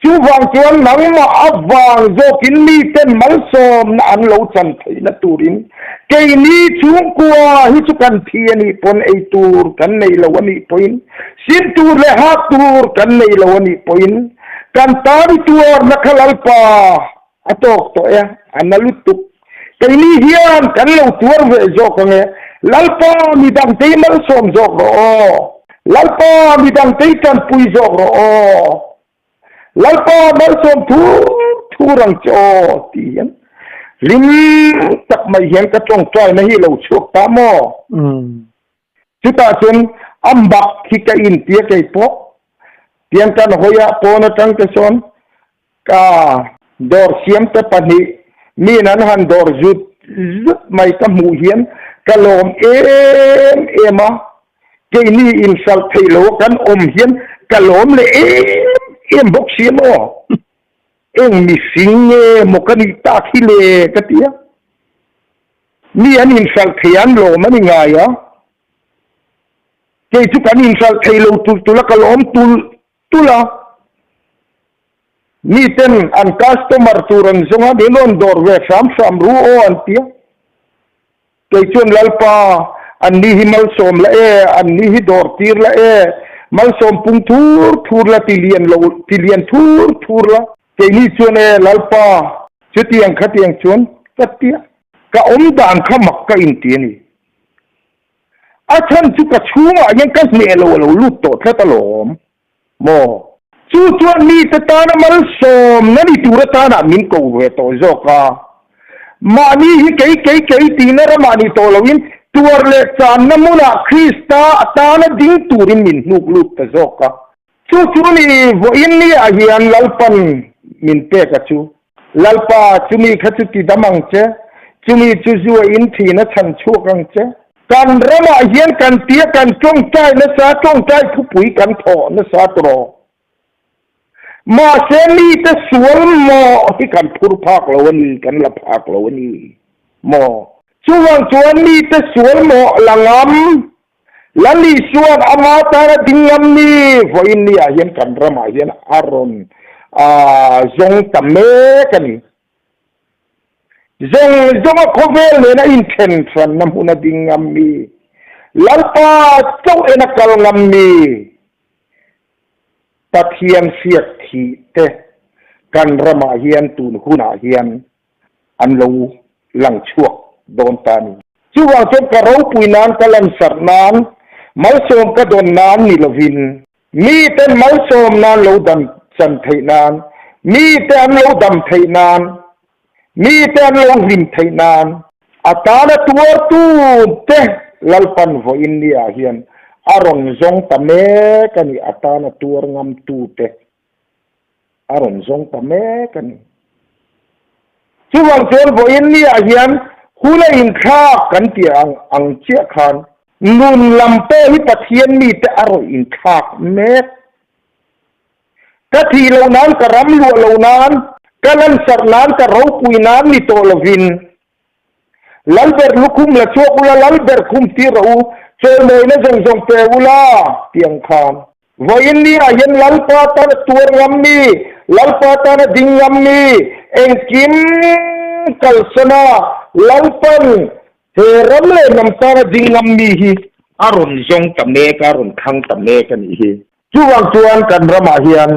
chu wang chuan nang ma awang zo kin mi ten mal som na an lo chan thei na turin ke ni chung kwa hi chu kan thi ani pon ei tur kan nei lo ani poin sin tur le ha tur kan nei lo ani poin kan tari tur na khalalpa atok to ya analutuk ke ni hian kan lo tur ve zo ko nge lalpa mi dang te mal som zo ro lalpa mi dang te kan pui zo ro lalpa mal som thu rang cho tian lim tak mai hian ka chong choi na hi lo chuk ta mo chuta chen ambak khi ka in tia kai po tian kan hoya po na tang ka son ka dor siam ta pani mi nan han dor zut mai ka mu hian kalom ema ke ni in sal thailo kan hian kalom le em bok siamo eng mi singe mokani ta khile katia ni an in sal khian lo mani nga ya ke chu kan in sal thailo tu la kalom tula ni ten an customer turan zonga delon dor ve sam ru o an tia ke chun lalpa an ni himal som la an ni hi dor tir la mal som pung thur la tilian thur la ke ni chun lalpa chutiang khatiang chun katia ka dan khamak ka in ti ni achan chu ka chunga yang kan ne lo lut to tlalom mo chu chuan ni ta na mal som na ni tur ta na min ko ve to zo ka mani hi kei ti na ra mani to lowin tuar le chan na muna krista ta na ding turin min nuk lut ta zo ka chu ni vo in ni a hian lalpan min pe ka chu lalpa chumi khachu ti damang che chumi chu zu in thi na chan chu kang che kan rama hian kan tia kan chong chai na sa chong chai thu pui kan tho na sa tro ma se ni ta sual mo hi kan phur phak lo ni kan la phak lo ni mo chuan ni ta sual mo langam lali suan ama ta dingam ni voin ni a hian kan rama hian aron zong tame kan zong khovel le na intention na huna dingam mi lalpa chau ena kal ngam mi pathian siat thi te kan rama hian tun huna hian an lo lang chuak don tani chuwa chok ka ro puinan kalan sarnan mal som ka don nan ni lovin mi ten mal som nan lo dam chan thainan mi ten lo dam thainan mi ten lo rim thainan atana tuar tu te lalpan vo india hian aron zong tame kani atana tuar ngam tu te aron zong tame kani chuwang chol vo india hian hula in kha kan ti ang chia khan nun lampe hi pathian mi te aro in kha me ka thi lo nan ka ram lo nan kalan sarnan ka ro puinan ni to lovin lalber lukum la chokula lalber kum ti ro chol moi na jong pe ula tiang khan voin ni a yen lalpa ta tur ngam ni lalpa ta na ding ngam ni eng kim kalsana lalpan he ramle nam ta na ding ngam ni hi aron jong tame ka aron khang tame ka ni hi chuwang chuan kan rama hian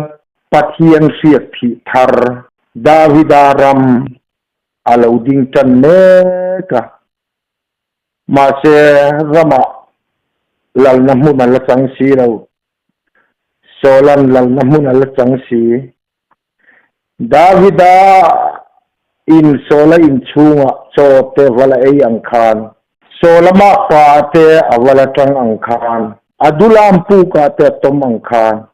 pathian siat thi thar davidaram alauding tan me ka ma se rama lal na mun la chang si lo solan lal na mun la chang si davida in sola in chunga cho te wala ei ang khan solama pa te awala tang ang khan adulam pu ka te tom ang khan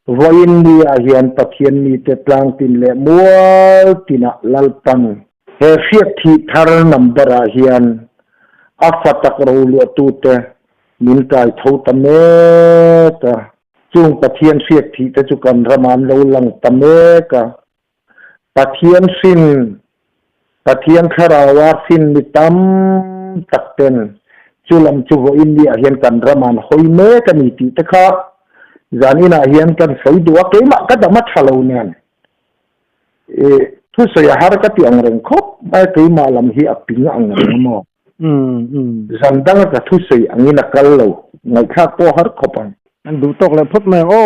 voin ni a hian pathian ni te tlang tin le mual tina lalpan he fiat thi thar number a hian afatak ro lu tu te min kai tho tame ka chung pathian fiat thi te chu kan raman lo lang tame ka pathian sin pathian kharawa sin mi tam takten chulam chu ho india hian kan raman hoi me ka ni ti te kha zanina hian kan sai duwa ke ma ka dama thalo nen thu sai har ka ti ang reng khop ba ke ma lam hi aping ang reng mo zandang ka thu sai angina kal lo ngai kha po har khopang an du tok le phut me o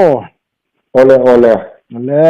ole le